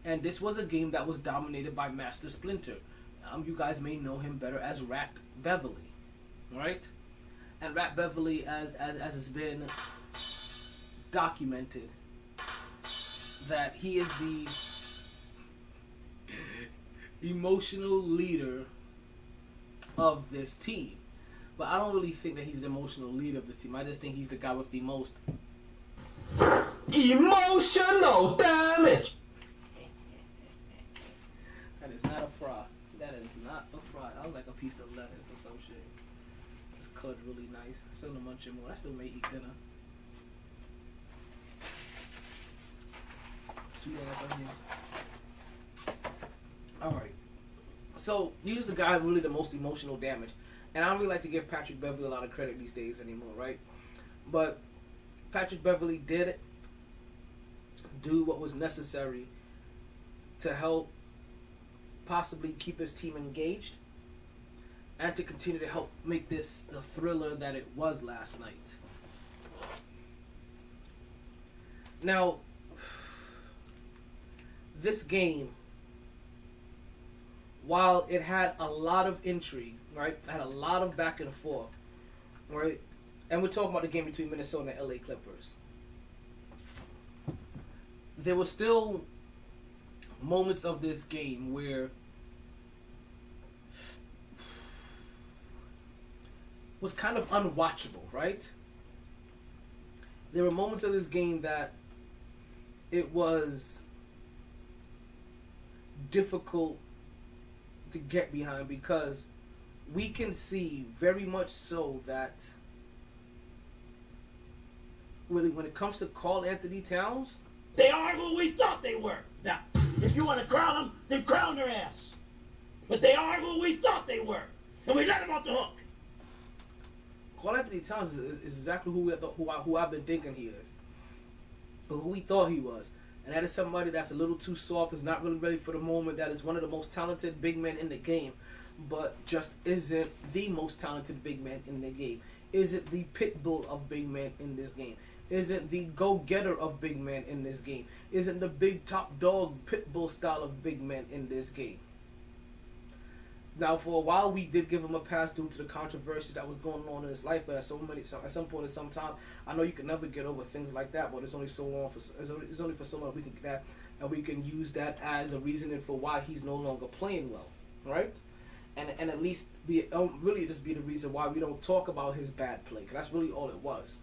and this was a game that was dominated by Master Splinter. You guys may know him better as Rat Beverly, right? And Rat Beverly, as has been documented, that he is the emotional leader of this team. But I don't really think that he's the emotional leader of this team. I just think he's the guy with the most emotional damage. That is not a fraud. That is not a fraud. I was like a piece of lettuce or some shit. It's cut really nice. I'm still gonna munch it more. I still may eat dinner. Sweet ass onions. Alright. So, he's the guy really the most emotional damage. And I don't really like to give Patrick Beverly a lot of credit these days anymore, right? But Patrick Beverly did do what was necessary to help possibly keep his team engaged and to continue to help make this the thriller that it was last night. Now, this game, while it had a lot of intrigue, right? It had a lot of back and forth, right? And we're talking about the game between Minnesota and LA Clippers. There were still moments of this game where was kind of unwatchable, right? There were moments of this game that it was difficult to get behind because we can see very much so that really when it comes to Karl Anthony Towns, they are who we thought they were. Now, if you want to crown them, then crown their ass. But they are who we thought they were, and we let them off the hook. Karl Anthony Towns is exactly who I've been thinking he is, or who we thought he was. And that is somebody that's a little too soft, is not really ready for the moment, that is one of the most talented big men in the game, but just isn't the most talented big man in the game. Isn't the pit bull of big men in this game. Isn't the go-getter of big men in this game. Isn't the big top dog pit bull style of big men in this game. Now, for a while, we did give him a pass due to the controversy that was going on in his life. But at some point in some time, I know you can never get over things like that. But it's only so long it's only for so long we can get that, and we can use that as a reasoning for why he's no longer playing well, right? And at least really just be the reason why we don't talk about his bad play. 'Cause that's really all it was.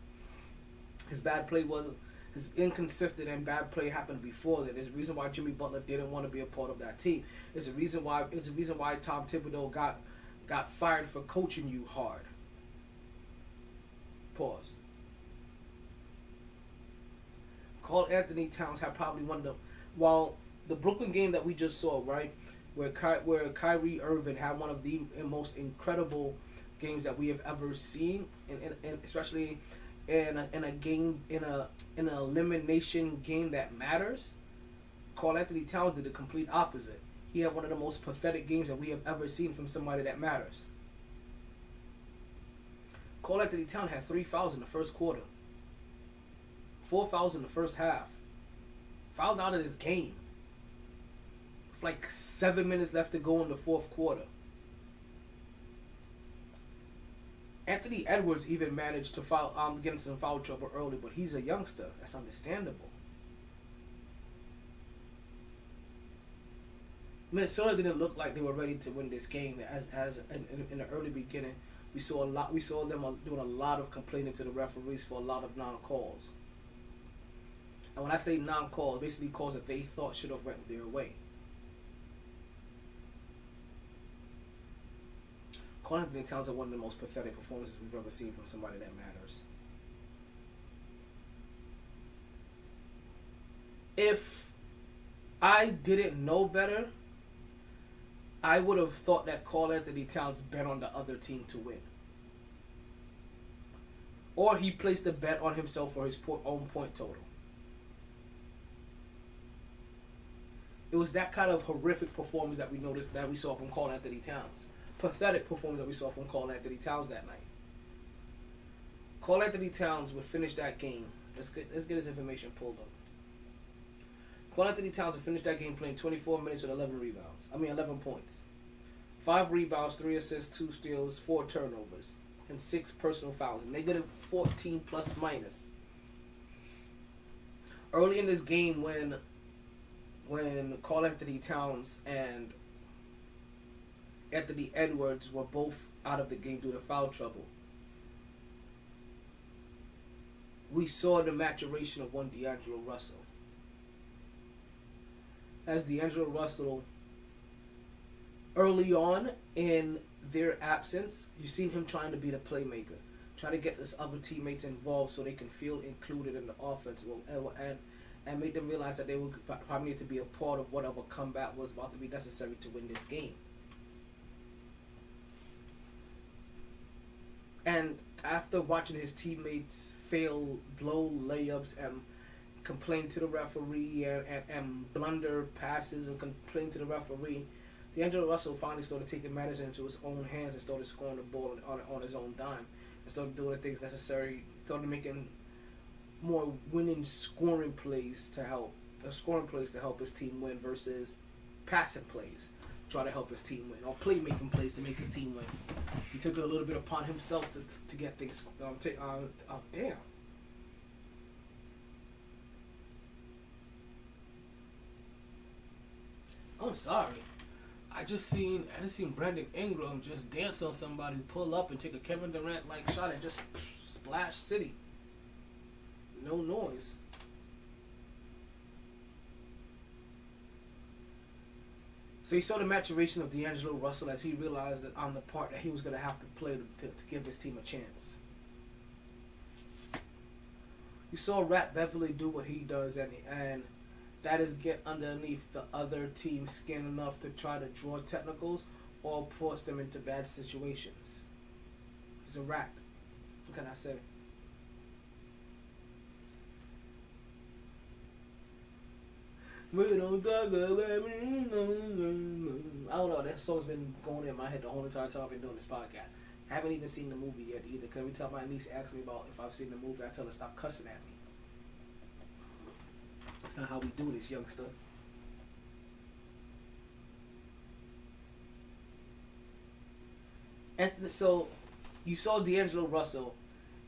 His bad play was his inconsistent and bad play happened before that. There's a reason why Jimmy Butler didn't want to be a part of that team. It's a reason why Tom Thibodeau got fired for coaching you hard. Pause. Karl Anthony Towns had probably one of the, while the Brooklyn game that we just saw, right, where Kyrie Irving had one of the most incredible games that we have ever seen, and especially in a game in an elimination game that matters. Karl Anthony Towns did the complete opposite. He had one of the most pathetic games that we have ever seen from somebody that matters. Karl Anthony Towns had 3 fouls in the first quarter, 4 fouls in the first half, fouled out of this game with like 7 minutes left to go in the fourth quarter. Anthony Edwards even managed to get in some foul trouble early, but he's a youngster. That's understandable. Minnesota didn't look like they were ready to win this game. As in the early beginning, we saw them doing a lot of complaining to the referees for a lot of non-calls. And when I say non-calls, basically calls that they thought should have went their way. Karl Anthony Towns had one of the most pathetic performances we've ever seen from somebody that matters. If I didn't know better, I would have thought that Karl Anthony Towns bet on the other team to win. Or he placed a bet on himself for his own point total. It was that kind of horrific performance that we saw from Karl Anthony Towns. Pathetic performance that we saw from Karl Anthony Towns that night. Karl Anthony Towns would finish that game. Let's get his information pulled up. Karl Anthony Towns would finish that game playing 24 minutes with 11 points. 5 rebounds, 3 assists, 2 steals, 4 turnovers, and 6 personal fouls. Negative 14 plus minus. Early in this game when Karl Anthony Towns and Anthony Edwards were both out of the game due to foul trouble, we saw the maturation of one D'Angelo Russell. As D'Angelo Russell, early on in their absence, you've seen him trying to be the playmaker, trying to get his other teammates involved so they can feel included in the offense and make them realize that they would probably need to be a part of whatever comeback was about to be necessary to win this game. And after watching his teammates fail blow layups and complain to the referee and blunder passes and complain to the referee, D'Angelo Russell finally started taking matters into his own hands and started scoring the ball on his own dime and started doing the things necessary, started making more winning scoring plays to help his team win versus passing plays try to help his team win, or playmaking plays to make his team win. He took it a little bit upon himself to get things. Damn. I'm sorry. I just seen Brandon Ingram just dance on somebody, pull up and take a Kevin Durant like shot and just splash city. No noise. So he saw the maturation of D'Angelo Russell as he realized that on the part that he was going to have to play to give his team a chance. You saw Rat Beverly do what he does, and that is get underneath the other team's skin enough to try to draw technicals or force them into bad situations. He's a rat. What can I say? We don't talk about it. I don't know. That song's been going in my head the whole entire time I've been doing this podcast. I haven't even seen the movie yet either. Because every time my niece asks me about if I've seen the movie, I tell her stop cussing at me. That's not how we do this, youngster. So you saw D'Angelo Russell.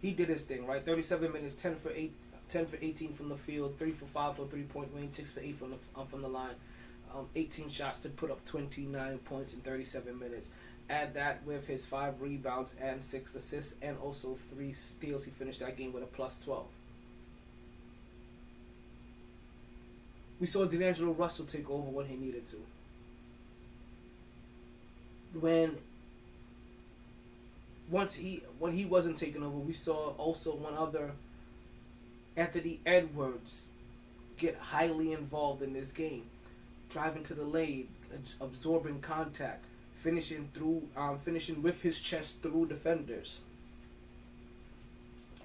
He did his thing, right? 37 minutes, 10 for 18 from the field, 3 for 5 for 3-point range, 6 for 8 from the line, 18 shots to put up 29 points in 37 minutes. Add that with his 5 rebounds and 6 assists and also 3 steals. He finished that game with a plus 12. We saw D'Angelo Russell take over when he needed to. When he wasn't taking over, we saw also one other, Anthony Edwards, get highly involved in this game, driving to the lane, absorbing contact, finishing with his chest through defenders.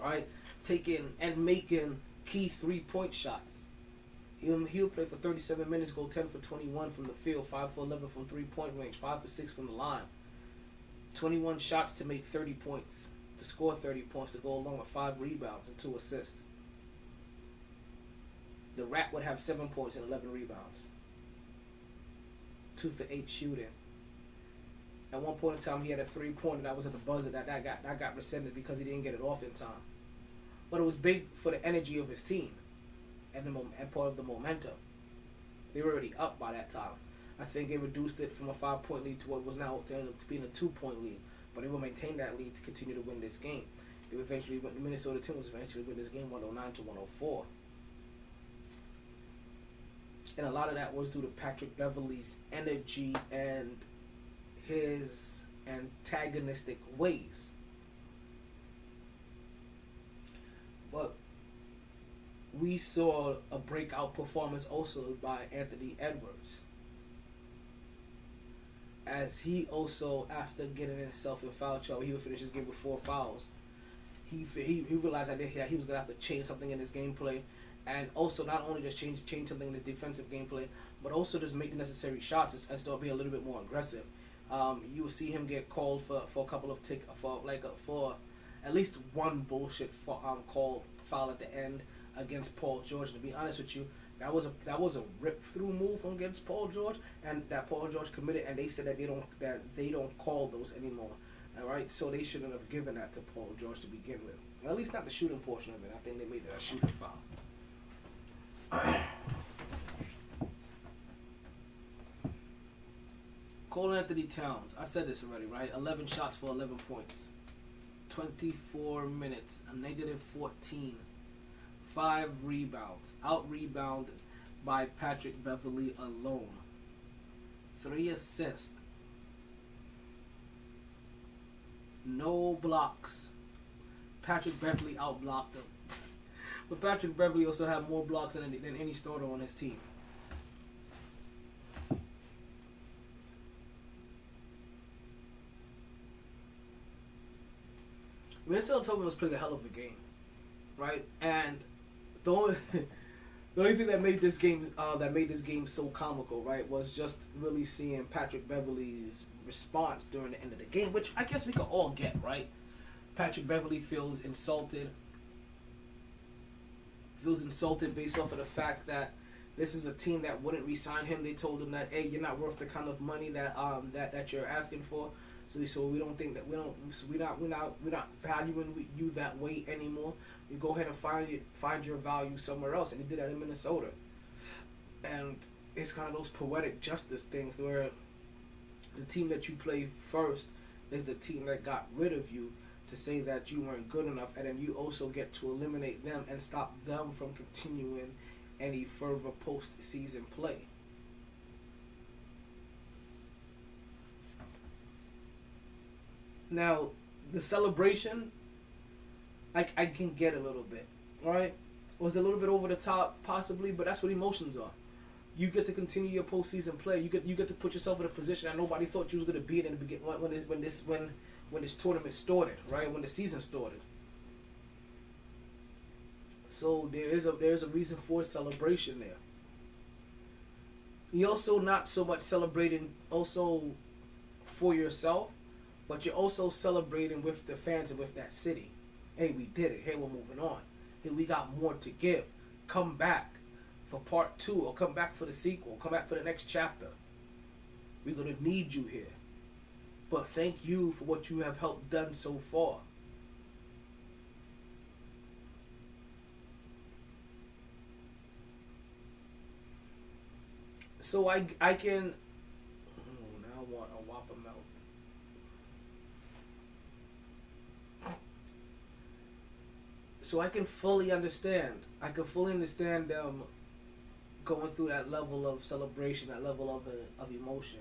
Right, taking and making key 3-point shots. He'll play for 37 minutes, go 10 for 21 from the field, 5 for 11 from 3-point range, 5 for 6 from the line. 21 shots to make 30 points, to score 30 points, to go along with 5 rebounds and 2 assists. The Rat would have 7 points and 11 rebounds. 2 for 8 shooting. At one point in time, he had a 3-pointer that was at the buzzer that got rescinded because he didn't get it off in time. But it was big for the energy of his team and part of the momentum. They were already up by that time. I think they reduced it from a 5-point lead to what was now to end up being a 2-point lead. But they will maintain that lead to continue to win this game. The Minnesota Timberwolves eventually win this game 109-104. And a lot of that was due to Patrick Beverley's energy and his antagonistic ways. But we saw a breakout performance also by Anthony Edwards, as he also, after getting himself in foul trouble, he would finish his game with 4 fouls. He realized that he was going to have to change something in his gameplay, and also not only just change something in his defensive gameplay, but also just make the necessary shots and still be a little bit more aggressive. You will see him get called for a couple of for at least one bullshit call foul at the end against Paul George. To be honest with you, that was a rip through move against Paul George, and that Paul George committed, and they said that they don't call those anymore. All right, so they shouldn't have given that to Paul George to begin with. At least not the shooting portion of it. I think they made it a shooting foul. Cole Anthony Towns. I said this already, right? 11 shots for 11 points. 24 minutes. A negative 14. 5 rebounds. Out-rebounded by Patrick Beverley alone. 3 assists. No blocks. Patrick Beverley outblocked him. But Patrick Beverley also had more blocks than any starter on his team. Minnesota Timberwolves was playing a hell of a game, right? And the only thing that made this game so comical, right, was just really seeing Patrick Beverley's response during the end of the game, which I guess we could all get, right? Patrick Beverley feels insulted based off of the fact that this is a team that wouldn't re-sign him. They told him that, hey, you're not worth the kind of money that you're asking for. So we don't think that we're not valuing you that way anymore. You go ahead and find your value somewhere else, and he did that in Minnesota. And it's kind of those poetic justice things where the team that you play first is the team that got rid of you to say that you weren't good enough, and then you also get to eliminate them and stop them from continuing any further postseason play. Now, the celebration, I can get a little bit, right? Was a little bit over the top, possibly, but that's what emotions are. You get to continue your postseason play. You get to put yourself in a position that nobody thought you was gonna be in the beginning when this tournament started, right? When the season started. So there's a reason for celebration there. You're also not so much celebrating also for yourself, but you're also celebrating with the fans and with that city. Hey, we did it. Hey, we're moving on. Hey, we got more to give. Come back for part 2, or come back for the sequel. Come back for the next chapter. We're going to need you here. But thank you for what you have helped done so far. So I can... Oh, now I want a Whopper melt. So I can fully understand. I can fully understand them going through that level of celebration, that level of emotion.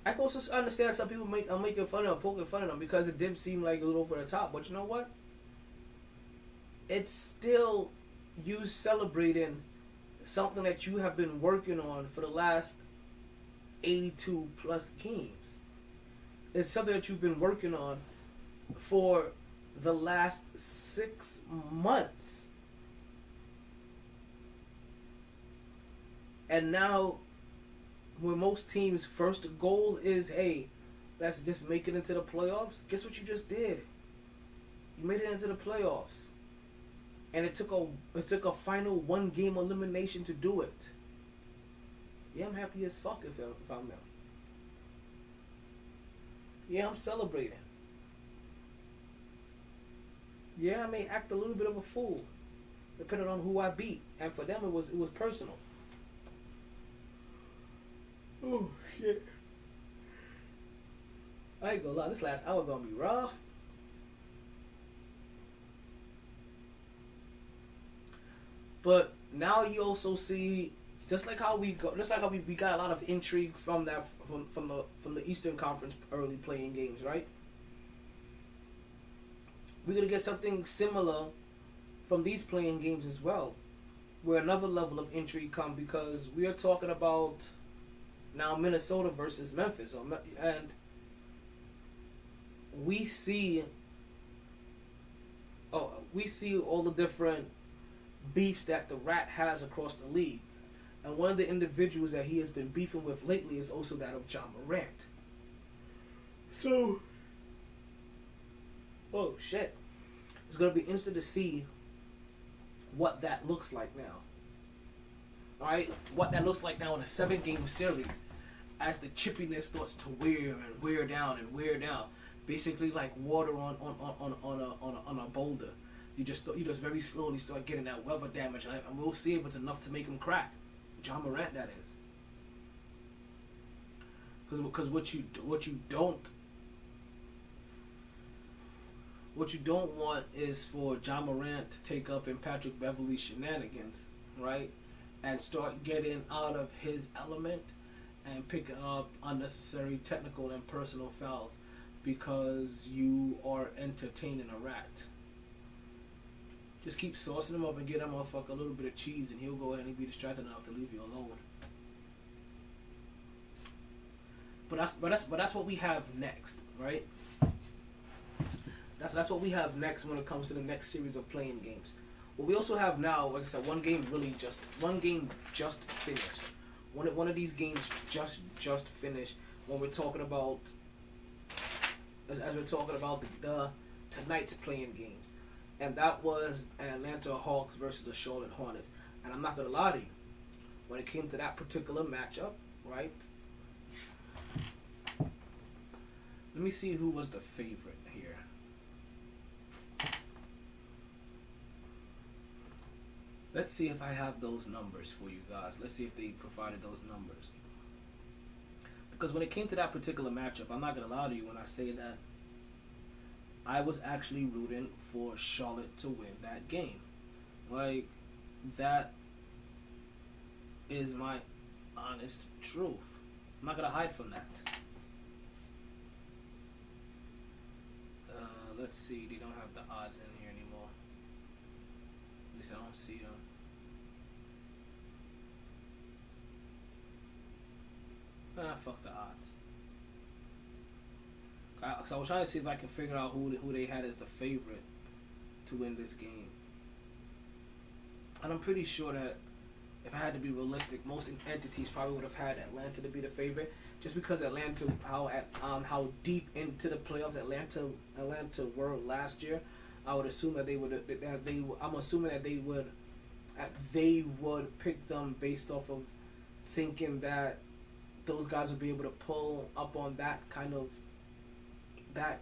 I can also understand some people are making fun of them, poking fun of them, because it did seem like a little over the top. But you know what? It's still you celebrating something that you have been working on for the last 82 plus games. It's something that you've been working on for the last 6 months. And now, when most teams' first goal is, hey, let's just make it into the playoffs, guess what you just did? You made it into the playoffs. And it took a final 1-game elimination to do it. Yeah, I'm happy as fuck if I'm them. Yeah, I'm celebrating. Yeah, I may act a little bit of a fool, depending on who I beat. And for them, it was personal. Oh shit! I ain't gonna lie. This last hour gonna be rough. But now you also see, just like how we got a lot of intrigue from the Eastern Conference early playing games, right? We're gonna get something similar from these playing games as well, where another level of intrigue comes, because we are talking about now Minnesota versus Memphis, and we see all the different beefs that the Rat has across the league. And one of the individuals that he has been beefing with lately is also that of John Morant. So, oh shit. It's going to be interesting to see what that looks like now. Alright? What that looks like now in a 7-game series, as the chippiness starts to wear down. Basically like water on a boulder. You just very slowly start getting that weather damage, and we'll see if it's enough to make him crack. John Morant, that is. Because what you don't want is for John Morant to take up in Patrick Beverley's shenanigans, right? And start getting out of his element and picking up unnecessary technical and personal fouls because you are entertaining a rat. Just keep saucing him up and get that motherfucker a little bit of cheese, and he'll go ahead and be distracted enough to leave you alone. But that's what we have next, right? That's what we have next when it comes to the next series of playing games. What we also have now, like I said, one game just finished. One of these games just finished when we're talking about as we're talking about the tonight's playing games. And that was Atlanta Hawks versus the Charlotte Hornets. And I'm not going to lie to you. When it came to that particular matchup, right? Let me see who was the favorite here. Let's see if I have those numbers for you guys. Let's see if they provided those numbers. Because when it came to that particular matchup, I'm not going to lie to you when I say that I was actually rooting for Charlotte to win that game. Like, that is my honest truth. I'm not going to hide from that. let's see. They don't have the odds in here anymore. At least I don't see them. Fuck the odds. So I was trying to see if I can figure out who they had as the favorite to win this game. And I'm pretty sure that if I had to be realistic, most entities probably would have had Atlanta to be the favorite, just because Atlanta, how deep into the playoffs Atlanta were last year. I would assume that I'm assuming that they would pick them based off of thinking that those guys would be able to pull up on that kind of that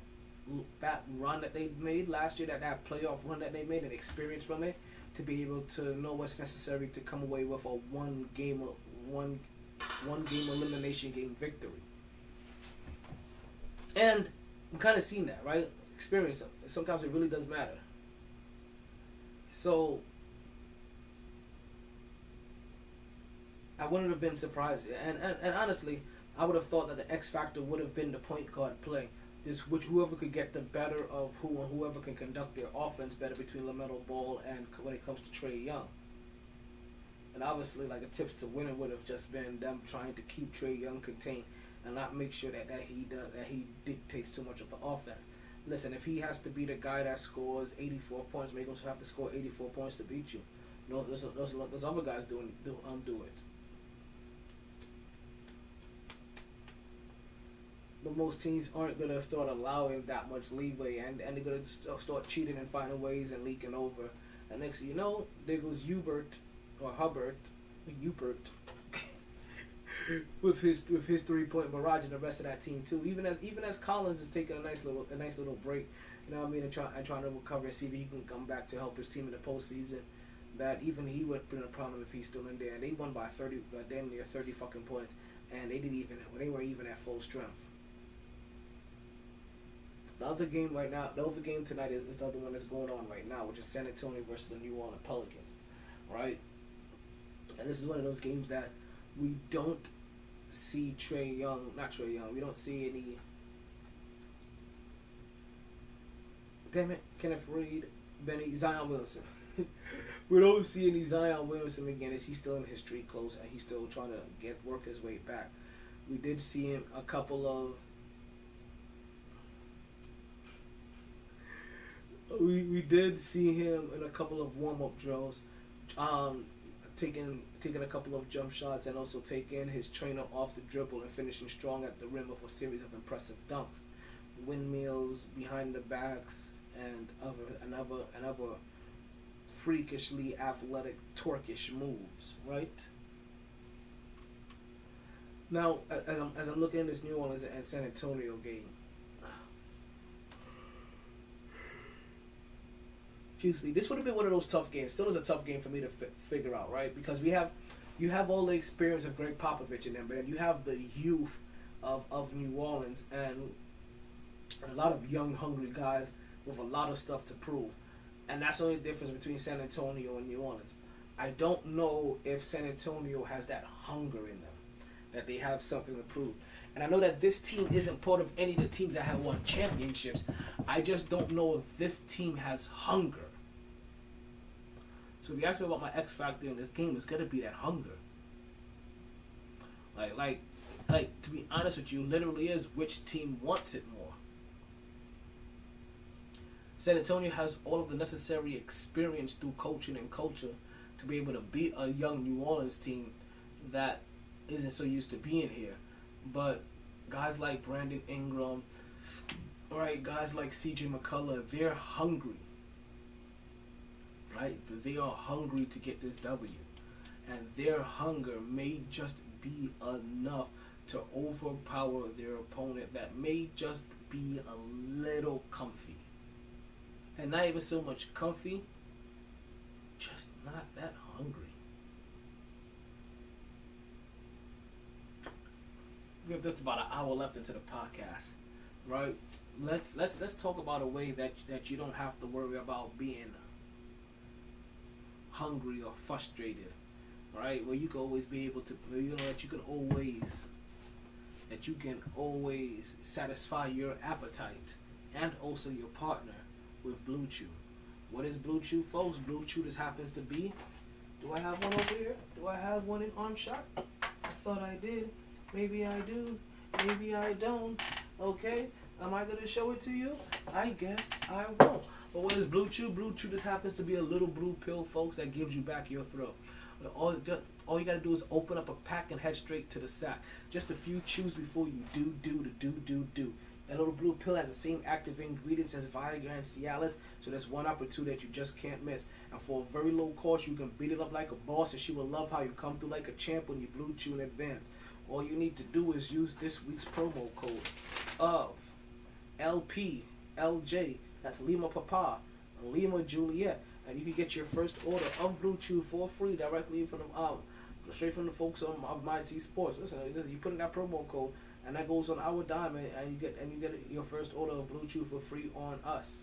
run that they made last year, that playoff run that they made, and experience from it, to be able to know what's necessary to come away with a one game elimination game victory. And I'm kind of seeing that, right? Experience. Sometimes it really does matter. So I wouldn't have been surprised, and honestly, I would have thought that the X factor would have been the point guard play. Whoever could get the better of whoever can conduct their offense better between LaMelo Ball and when it comes to Trae Young. And obviously, like, the tips to winning would have just been them trying to keep Trae Young contained and not make sure that he dictates too much of the offense. Listen, if he has to be the guy that scores 84 points, make him have to score 84 points to beat you. No, those other guys do it. But most teams aren't going to start allowing that much leeway, and they're going to start cheating and finding ways and leaking over. And next thing you know, there goes Hubert with his 3-point barrage, and the rest of that team too. Even as Collins is taking a nice little break, you know what I mean, and trying to recover and see if he can come back to help his team in the postseason. That even he would have been a problem if he's still in there. And they won by damn near 30 fucking points, and they weren't even at full strength. The other game tonight is the other one that's going on right now, which is San Antonio versus the New Orleans Pelicans, right? And this is one of those games that we don't see we don't see any, Kenneth Reed, Zion Williamson. We don't see any Zion Williamson again, as he's still in his street clothes and he's still trying to work his way back. We did see him a couple of We did see him in a couple of warm-up drills, taking a couple of jump shots, and also taking his trainer off the dribble and finishing strong at the rim with a series of impressive dunks, windmills, behind the backs, and other freakishly athletic, Turkish moves. Right now, as I'm looking at this New Orleans and San Antonio game. Excuse me. This would have been one of those tough games. Still is a tough game for me to figure out, right? Because you have all the experience of Greg Popovich in them, but then you have the youth of New Orleans and a lot of young, hungry guys with a lot of stuff to prove. And that's the only difference between San Antonio and New Orleans. I don't know if San Antonio has that hunger in them, that they have something to prove. And I know that this team isn't part of any of the teams that have won championships. I just don't know if this team has hunger. So if you ask me about my X factor in this game, it's gonna be that hunger. Like to be honest with you, literally is which team wants it more. San Antonio has all of the necessary experience through coaching and culture to be able to beat a young New Orleans team that isn't so used to being here. But guys like Brandon Ingram, right, guys like CJ McCullough, they're hungry. Right? They are hungry to get this W. And their hunger may just be enough to overpower their opponent that may just be a little comfy. And not even so much comfy, just not that hungry. We have just about an hour left into the podcast, right? Let's talk about a way that you don't have to worry about being hungry or frustrated, right? Where you can always be able to, that you can always satisfy your appetite and also your partner with Blue Chew. What is Blue Chew, folks? Blue Chew just happens to be. Do I have one over here? Do I have one in arm shot? I thought I did. Maybe I do. Maybe I don't. Okay. Am I going to show it to you? I guess I won't. But what is Blue Chew? Blue Chew just happens to be a little blue pill, folks, that gives you back your throat. All you got to do is open up a pack and head straight to the sack. Just a few chews before you do. That little blue pill has the same active ingredients as Viagra and Cialis, so there's one up or two that you just can't miss. And for a very low cost, you can beat it up like a boss, and she will love how you come through like a champ when you Blue Chew in advance. All you need to do is use this week's promo code of LPLJ. That's Lima Papa, Lima Juliet, and you can get your first order of Blue Chew for free directly from straight from the folks of MyT Sports. Listen, you put in that promo code, and that goes on our dime, and you get your first order of Blue Chew for free on us.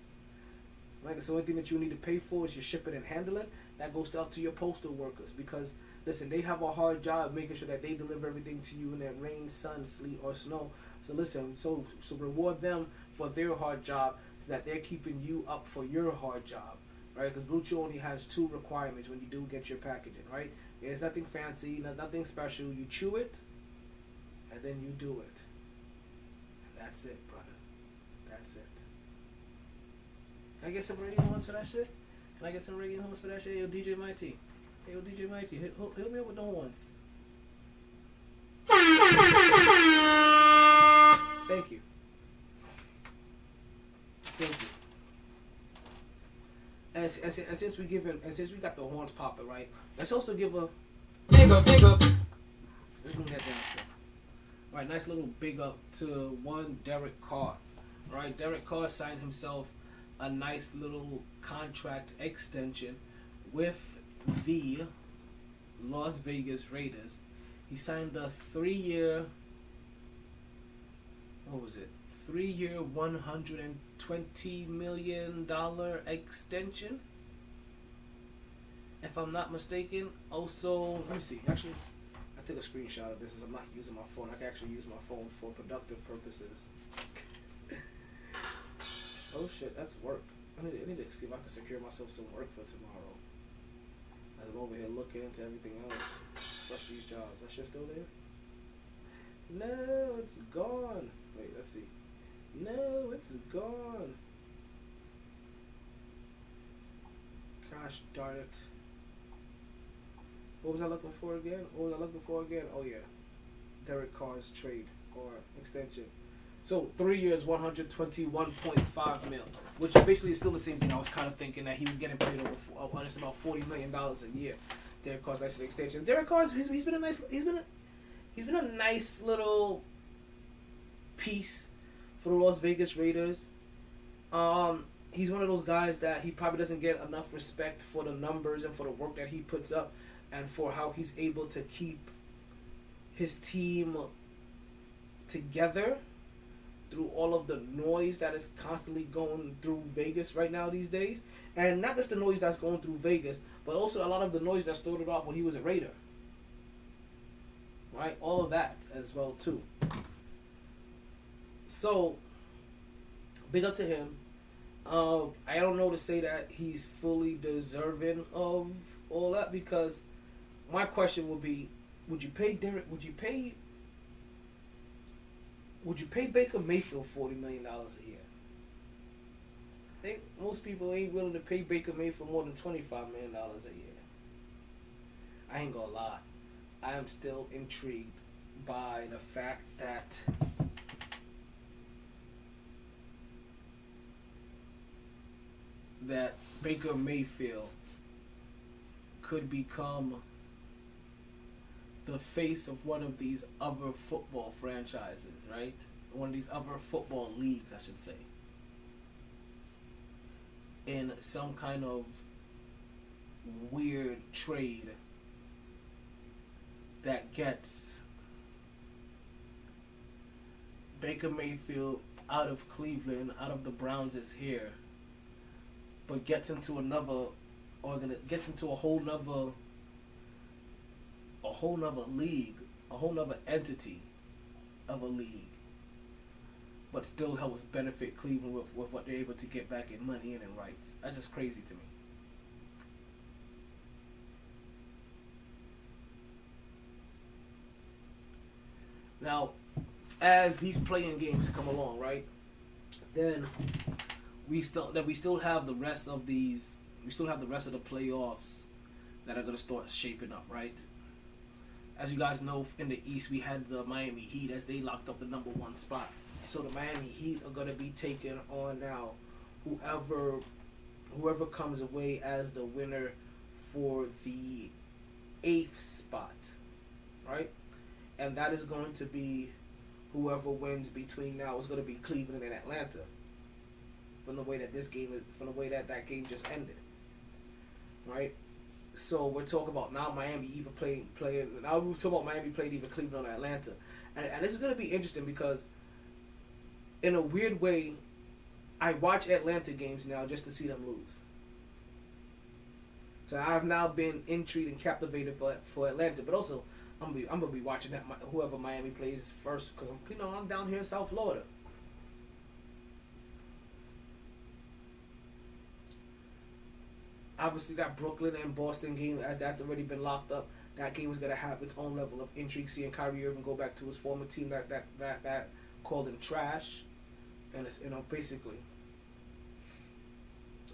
Like, the only thing that you need to pay for is your shipping and handling. That goes out to your postal workers, because listen, they have a hard job making sure that they deliver everything to you in that rain, sun, sleet, or snow. So listen, so reward them for their hard job, that they're keeping you up for your hard job, right? Because Blue Chew only has 2 requirements when you do get your packaging, right? There's nothing fancy, nothing special. You chew it, and then you do it. And that's it, brother. That's it. Can I get some radio horns for that shit? Can I get some radio horns for that shit? Yo, DJ MyT. Hey, yo, DJ MyT. Hit me up with the horns. Thank you. Thank you. And since we got the horns popping, right? Let's also give a big up. Let's bring that down, sir. Right, nice little big up to one Derek Carr. Right, Derek Carr signed himself a nice little contract extension with the Las Vegas Raiders. He signed a 3-year. What was it? 3-year, $120 million extension, if I'm not mistaken. Also, let me see. Actually, I took a screenshot of this as I'm not using my phone. I can actually use my phone for productive purposes. Oh shit, that's work. I need to see if I can secure myself some work for tomorrow. I'm over here looking into everything else. Rush these jobs. That shit still there? No, it's gone. Wait, let's see. No, it's gone. Gosh darn it. What was I looking for again? Oh yeah. Derek Carr's trade or extension. So 3 years, 121.5 mil, which basically is still the same thing. I was kind of thinking that he was getting paid over just about $40 million a year. Derek Carr's nice extension. Derek Carr's he's been a nice little piece for the Las Vegas Raiders. He's one of those guys that he probably doesn't get enough respect for the numbers and for the work that he puts up, and for how he's able to keep his team together through all of the noise that is constantly going through Vegas right now these days. And not just the noise that's going through Vegas, but also a lot of the noise that started off when he was a Raider. Right? All of that as well too. So, big up to him. I don't know to say that he's fully deserving of all that, because my question would be, would you pay Baker Mayfield $40 million a year? I think most people ain't willing to pay Baker Mayfield more than $25 million a year. I ain't gonna lie. I am still intrigued by the fact that Baker Mayfield could become the face of one of these other football franchises, right? One of these other football leagues, I should say. In some kind of weird trade that gets Baker Mayfield out of Cleveland, out of the Browns' hair, but gets into another gets into a whole nother league, a whole nother entity of a league. but still helps benefit Cleveland with what they're able to get back in money and in rights. That's just crazy to me. Now, as these playing games come along, right, then we still have the rest of these. We still have the rest of the playoffs that are going to start shaping up, right? As you guys know, in the East, we had the Miami Heat as they locked up the #1 spot. So the Miami Heat are going to be taking on now whoever comes away as the winner for the 8th spot, right? And that is going to be whoever wins between now. It's going to be Cleveland and Atlanta. From the way that that game just ended, right? So we're talking about now Miami either playing. Now we're talking about Miami playing either Cleveland or Atlanta, and this is going to be interesting because, in a weird way, I watch Atlanta games now just to see them lose. So I've now been intrigued and captivated for Atlanta, but also I'm gonna be watching that whoever Miami plays first because I'm down here in South Florida. Obviously, that Brooklyn and Boston game, as that's already been locked up, that game is gonna have its own level of intrigue. Seeing Kyrie Irving go back to his former team that called him trash, and it's, basically,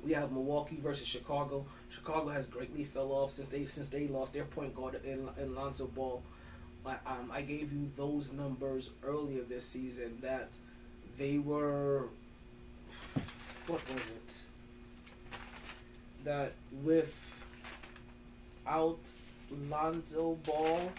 we have Milwaukee versus Chicago. Chicago has greatly fell off since they lost their point guard in Lonzo Ball. I gave you those numbers earlier this season that they were. What was it? That without Lonzo Ball,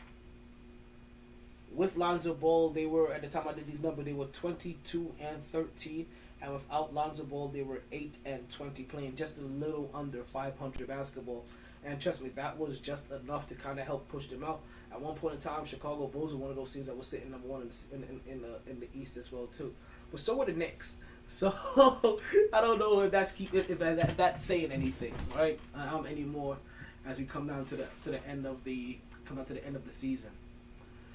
they were, at the time I did these numbers, they were 22-13, and without Lonzo Ball, they were 8-20, playing just a little under 500 basketball. And trust me, that was just enough to kind of help push them out. At one point in time, Chicago Bulls were one of those teams that was sitting #1 in the East as well too. But so were the Knicks. So I don't know if that's saying anything, right? Anymore as we come down to the end of the season.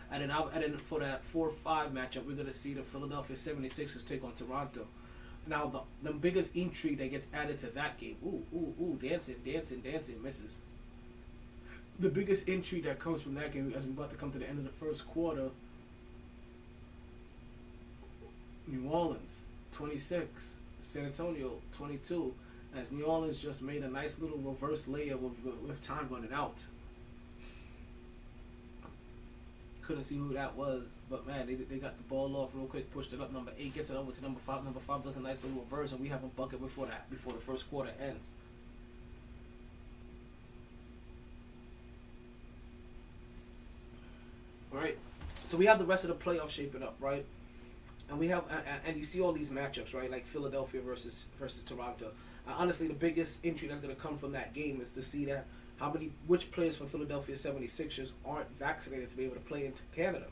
And then for that 4-5 matchup, we're gonna see the Philadelphia 76ers take on Toronto. Now the biggest intrigue that gets added to that game, dancing, misses. The biggest intrigue that comes from that game as we're about to come to the end of the first quarter. New Orleans 26, San Antonio 22, as New Orleans just made a nice little reverse layup with time running out. Couldn't see who that was, but man, they got the ball off real quick, pushed it up. Number 8 gets it over to number 5. Number 5 does a nice little reverse, and we have a bucket before the first quarter ends. Right, so we have the rest of the playoffs shaping up, right? And we have, and you see all these matchups, right? Like Philadelphia versus Toronto. Honestly, the biggest intrigue that's going to come from that game is to see that which players from Philadelphia 76ers aren't vaccinated to be able to play into Canada.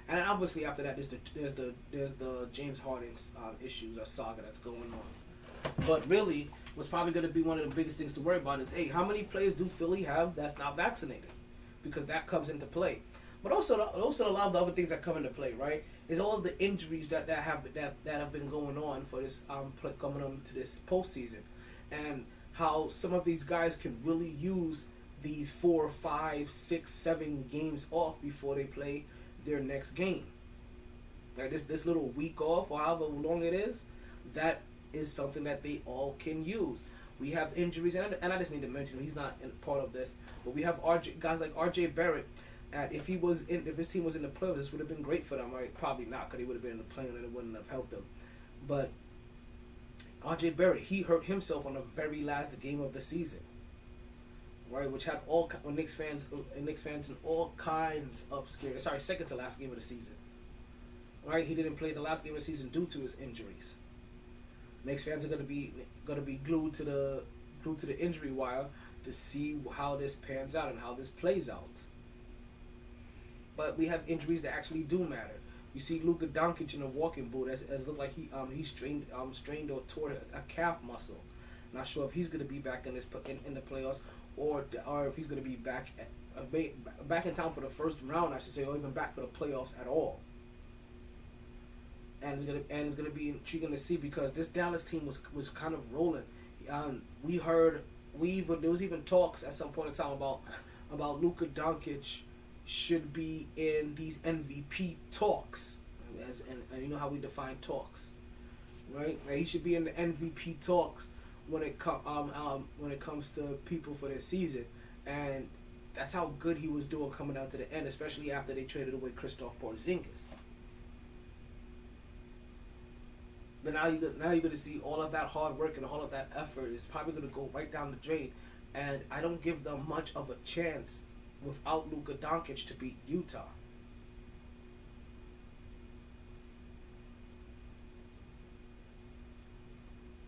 And obviously after that, there's the James Harden issues or saga that's going on. But really, what's probably going to be one of the biggest things to worry about is, hey, how many players do Philly have that's not vaccinated? Because that comes into play. But also a lot of the other things that come into play, right? Is all of the injuries that have been going on for this coming on to this postseason, and how some of these guys can really use these 4, 5, 6, 7 games off before they play their next game. Like this little week off or however long it is, that is something that they all can use. We have injuries, and I just need to mention he's not part of this, but we have guys like R.J. Barrett. If his team was in the playoffs, this would have been great for them, right? Probably not, because he would have been in the play-in and it wouldn't have helped them. But R.J. Barrett, he hurt himself on the very last game of the season, right? Which had Knicks fans in all kinds of scary. Sorry, second to last game of the season, right? He didn't play the last game of the season due to his injuries. Knicks fans are gonna be glued to the injury wire to see how this pans out and how this plays out. But we have injuries that actually do matter. You see Luka Doncic in a walking boot as looked like he strained or tore a calf muscle. Not sure if he's going to be back in the playoffs or if he's going to be back in time for the first round, I should say, or even back for the playoffs at all. and it's gonna be intriguing to see because this Dallas team was kind of rolling. There was even talks at some point in time about Luka Doncic should be in these MVP talks, and you know how we define talks, right? Now, he should be in the MVP talks when it comes to people for this season, and that's how good he was doing coming down to the end, especially after they traded away Kristaps Porzingis. But now you're going to see all of that hard work and all of that effort is probably going to go right down the drain, and I don't give them much of a chance without Luka Doncic to beat Utah.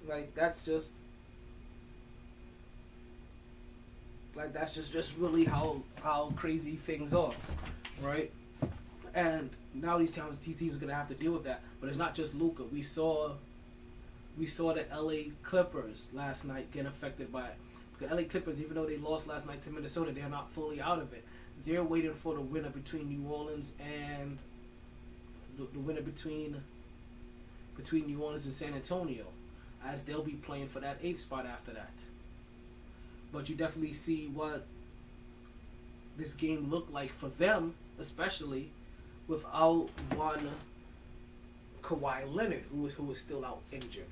Like that's just really how crazy things are, right? And now these teams are gonna have to deal with that. But it's not just Luka. We saw the LA Clippers last night get affected by it. The LA Clippers, even though they lost last night to Minnesota, they're not fully out of it. They're waiting for the winner between New Orleans and the winner between New Orleans and San Antonio, as they'll be playing for that 8th spot after that. But you definitely see what this game looked like for them, especially without one Kawhi Leonard, who is still out injured.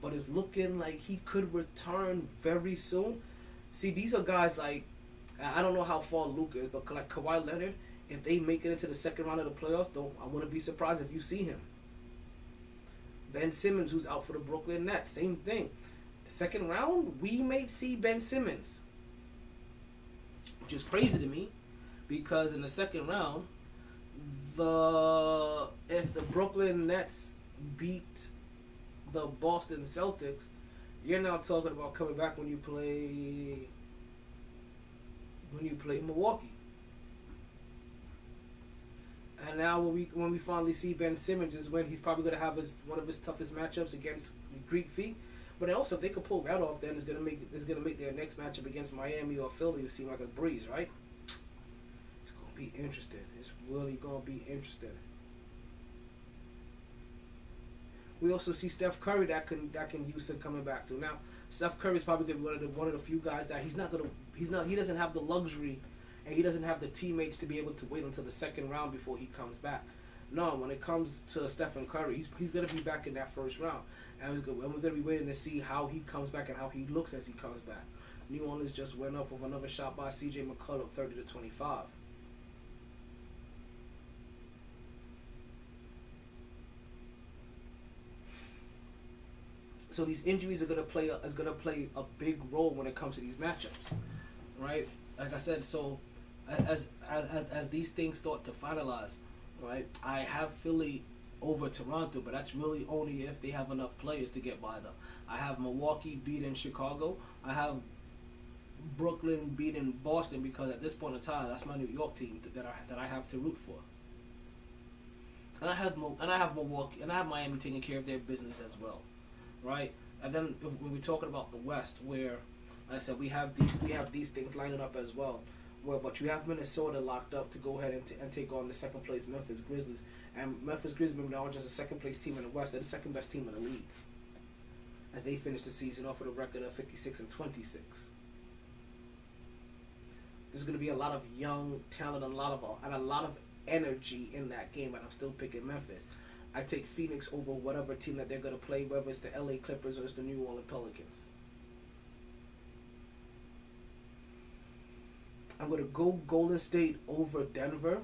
But it's looking like he could return very soon. See, these are guys like, I don't know how far Luka is, but like Kawhi Leonard, if they make it into the second round of the playoffs, though, I wouldn't be surprised if you see him. Ben Simmons, who's out for the Brooklyn Nets, same thing. Second round, we may see Ben Simmons, which is crazy to me, because in the second round, if the Brooklyn Nets beat the Boston Celtics, you're now talking about coming back when you play Milwaukee. And now when we finally see Ben Simmons is when he's probably going to have one of his toughest matchups against Greek feet. But also, if they could pull that off, then it's gonna make their next matchup against Miami or Philly seem like a breeze, right? It's gonna be interesting. It's really gonna be interesting. We also see Steph Curry that can use him coming back too. Now, Steph Curry is probably gonna be one of the few guys that he doesn't have the luxury and he doesn't have the teammates to be able to wait until the second round before he comes back. No, when it comes to Stephen Curry, he's gonna be back in that first round. And we're going to be waiting to see how he comes back and how he looks as he comes back. New Orleans just went up with another shot by C.J. McCollum, 30-25. So these injuries are going to play a big role when it comes to these matchups, right? Like I said, so as these things start to finalize, right? I have Philly over Toronto, but that's really only if they have enough players to get by them. I have Milwaukee beating Chicago. I have Brooklyn beating Boston because at this point in time, that's my New York team that I have to root for. And I have Milwaukee and I have Miami taking care of their business as well, right? And then when we're talking about the West, where like I said we have these things lining up as well. Well, but you have Minnesota locked up to go ahead and take on the second place Memphis Grizzlies. And Memphis Grizzlies now are just a second place team in the West. They're the second best team in the league, as they finish the season off with a record of 56-26. There's going to be a lot of young talent and a lot of energy in that game, and I'm still picking Memphis. I take Phoenix over whatever team that they're going to play, whether it's the LA Clippers or it's the New Orleans Pelicans. I'm going to go Golden State over Denver.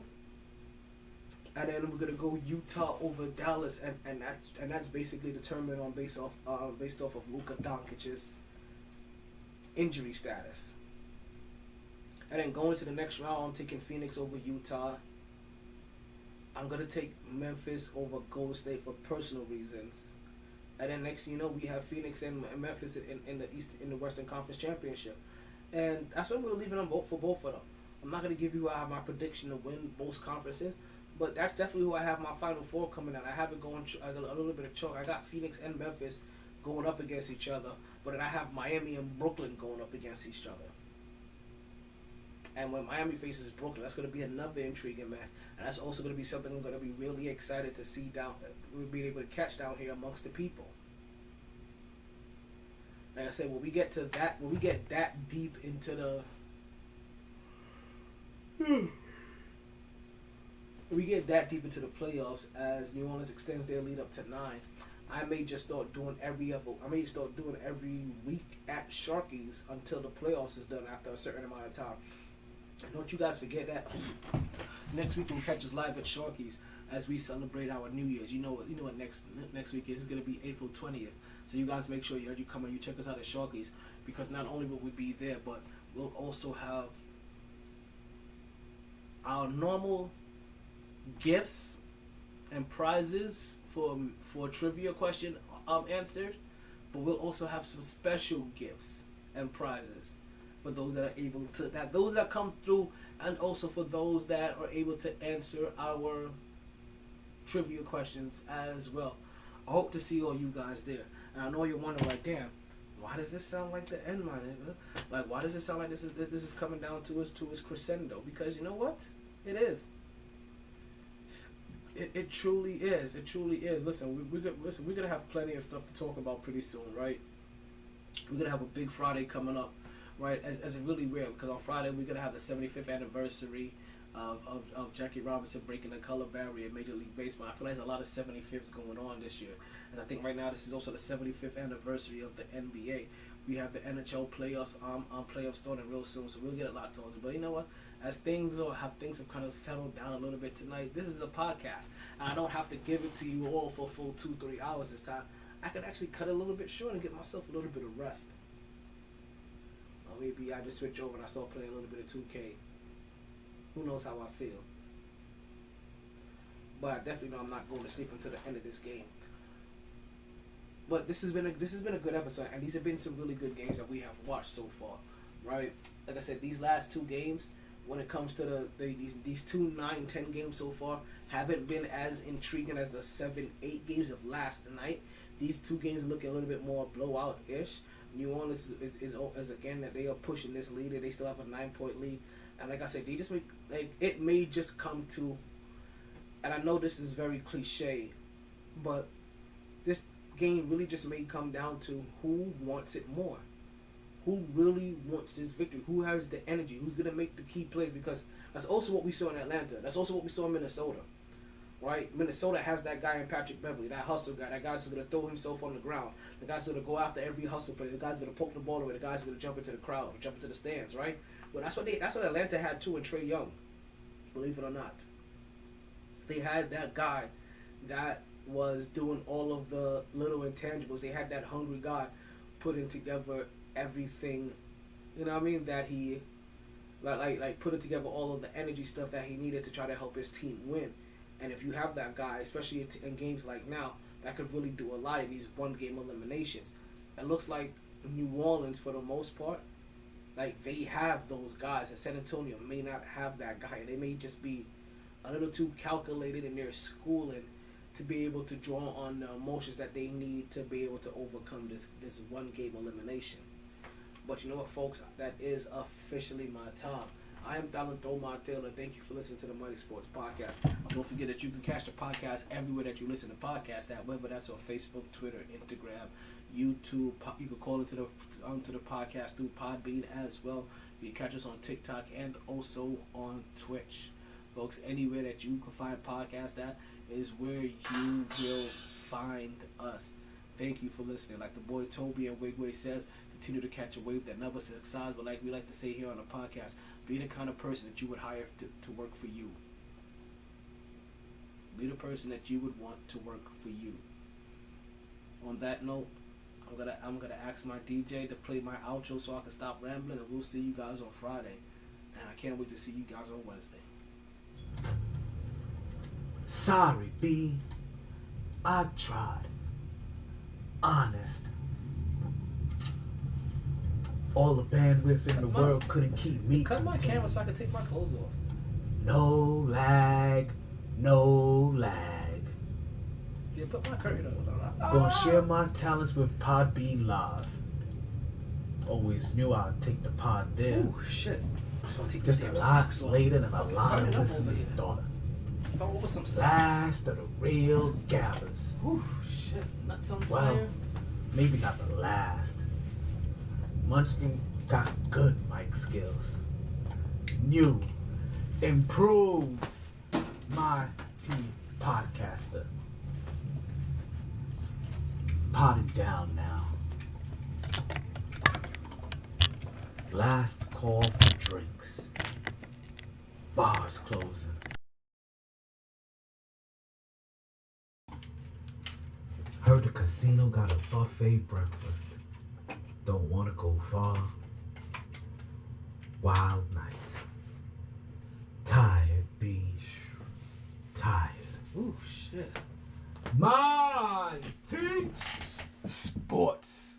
And then we're going to go Utah over Dallas. And that's basically determined based off of Luka Doncic's injury status. And then going to the next round, I'm taking Phoenix over Utah. I'm going to take Memphis over Golden State for personal reasons. And then next thing you know, we have Phoenix and Memphis in the Western Conference Championship. And that's what I'm going to leave it on for both of them. I'm not going to give you my prediction to win both conferences, but that's definitely who I have my Final Four coming out. I have it going a little bit of chalk. I got Phoenix and Memphis going up against each other, but then I have Miami and Brooklyn going up against each other. And when Miami faces Brooklyn, that's going to be another intriguing match. And that's also going to be something I'm going to be really excited to see we'll be able to catch down here amongst the people. Like I said, when we get that deep into the playoffs, as New Orleans extends their lead up to 9, I may just start doing every week at Sharky's until the playoffs is done after a certain amount of time. And don't you guys forget that next week we'll catch us live at Sharky's as we celebrate our New Year's. You know what next week is. It's gonna be April 20th. So you guys make sure you come and you check us out at Sharky's, because not only will we be there, but we'll also have our normal gifts and prizes for trivia question answered, but we'll also have some special gifts and prizes for those that are able to, those that come through, and also for those that are able to answer our trivia questions as well. I hope to see all you guys there. And I know you're wondering, like, damn, why does this sound like the end line? Like, why does it sound like this is coming down to its crescendo? Because you know what? It is. It truly is. It truly is. Listen, we're gonna have plenty of stuff to talk about pretty soon, right? We're gonna have a big Friday coming up, right? As it really will, because on Friday we're gonna have the 75th anniversary of Jackie Robinson breaking the color barrier in Major League Baseball. I feel like there's a lot of 75ths going on this year, and I think right now this is also the 75th anniversary of the NBA. We have the NHL playoffs playoffs starting real soon, so we'll get a lot to it. But you know what? As things have kind of settled down a little bit tonight, this is a podcast, and I don't have to give it to you all for a full 2-3 hours this time. I can actually cut it a little bit short and get myself a little bit of rest. Or maybe I just switch over and I start playing a little bit of 2K. Who knows how I feel? But I definitely know I'm not going to sleep until the end of this game. But this has been a good episode, and these have been some really good games that we have watched so far, right? Like I said, these last 2 games, when it comes to these 2 9-10 games so far, haven't been as intriguing as the 7-8 games of last night. These 2 games are looking a little bit more blowout-ish. New Orleans is again that they are pushing this lead. They still have a 9-point lead, and like I said, they just it may just come to. And I know this is very cliche, but this game really just may come down to who wants it more. Who really wants this victory? Who has the energy? Who's going to make the key plays? Because that's also what we saw in Atlanta. That's also what we saw in Minnesota. Right? Minnesota has that guy in Patrick Beverly, that hustle guy. That guy's going to throw himself on the ground. The guy's going to go after every hustle play. The guy's going to poke the ball away. The guy's going to jump into the crowd, or jump into the stands, right? But that's what Atlanta had too in Trae Young. Believe it or not. They had that guy that was doing all of the little intangibles. They had that hungry guy putting together everything, you know what I mean, that he like putting together all of the energy stuff that he needed to try to help his team win. And if you have that guy, especially in games like now, that could really do a lot in these 1-game eliminations. It looks like New Orleans, for the most part, like they have those guys, and San Antonio may not have that guy. They may just be a little too calculated in their schooling to be able to draw on the emotions that they need to be able to overcome this 1-game elimination. But you know what, folks? That is officially my time. I am Taylor. Thank you for listening to the MyT Sports Podcast. Don't forget that you can catch the podcast everywhere that you listen to podcasts at, whether that's on Facebook, Twitter, Instagram, YouTube. You can call into the podcast through Podbean as well. You can catch us on TikTok and also on Twitch. Folks, anywhere that you can find podcasts at is where you will find us. Thank you for listening. Like the boy Toby and Wigway says, continue to catch a wave that never subsides. But like we like to say here on the podcast, be the kind of person that you would hire to work for you. Be the person that you would want to work for you. On that note, I'm gonna ask my DJ to play my outro so I can stop rambling, and we'll see you guys on Friday. And I can't wait to see you guys on Wednesday. Sorry, B. I tried. Honest. All the bandwidth in the world couldn't keep me. Cut my camera so I can take my clothes off. No lag. No lag. Yeah, put my curtain on. Gonna share my talents with Podbean Live. Always knew I'd take the pod there. Ooh, shit. just want to take Just these a damn lot socks off. later than a Fucking lot burning of up over listeners here. thought. Fell over some socks. Last of the real gabbers. Whew, shit, nuts on Well, fire. maybe not the last. Munchkin got good mic skills. New, improved MyT podcaster. Potted down now. Last call for drinks. Bars closing. Heard the casino got a buffet breakfast. Don't want to go far. Wild night. Tired, be tired. Ooh, shit. MyT Sports.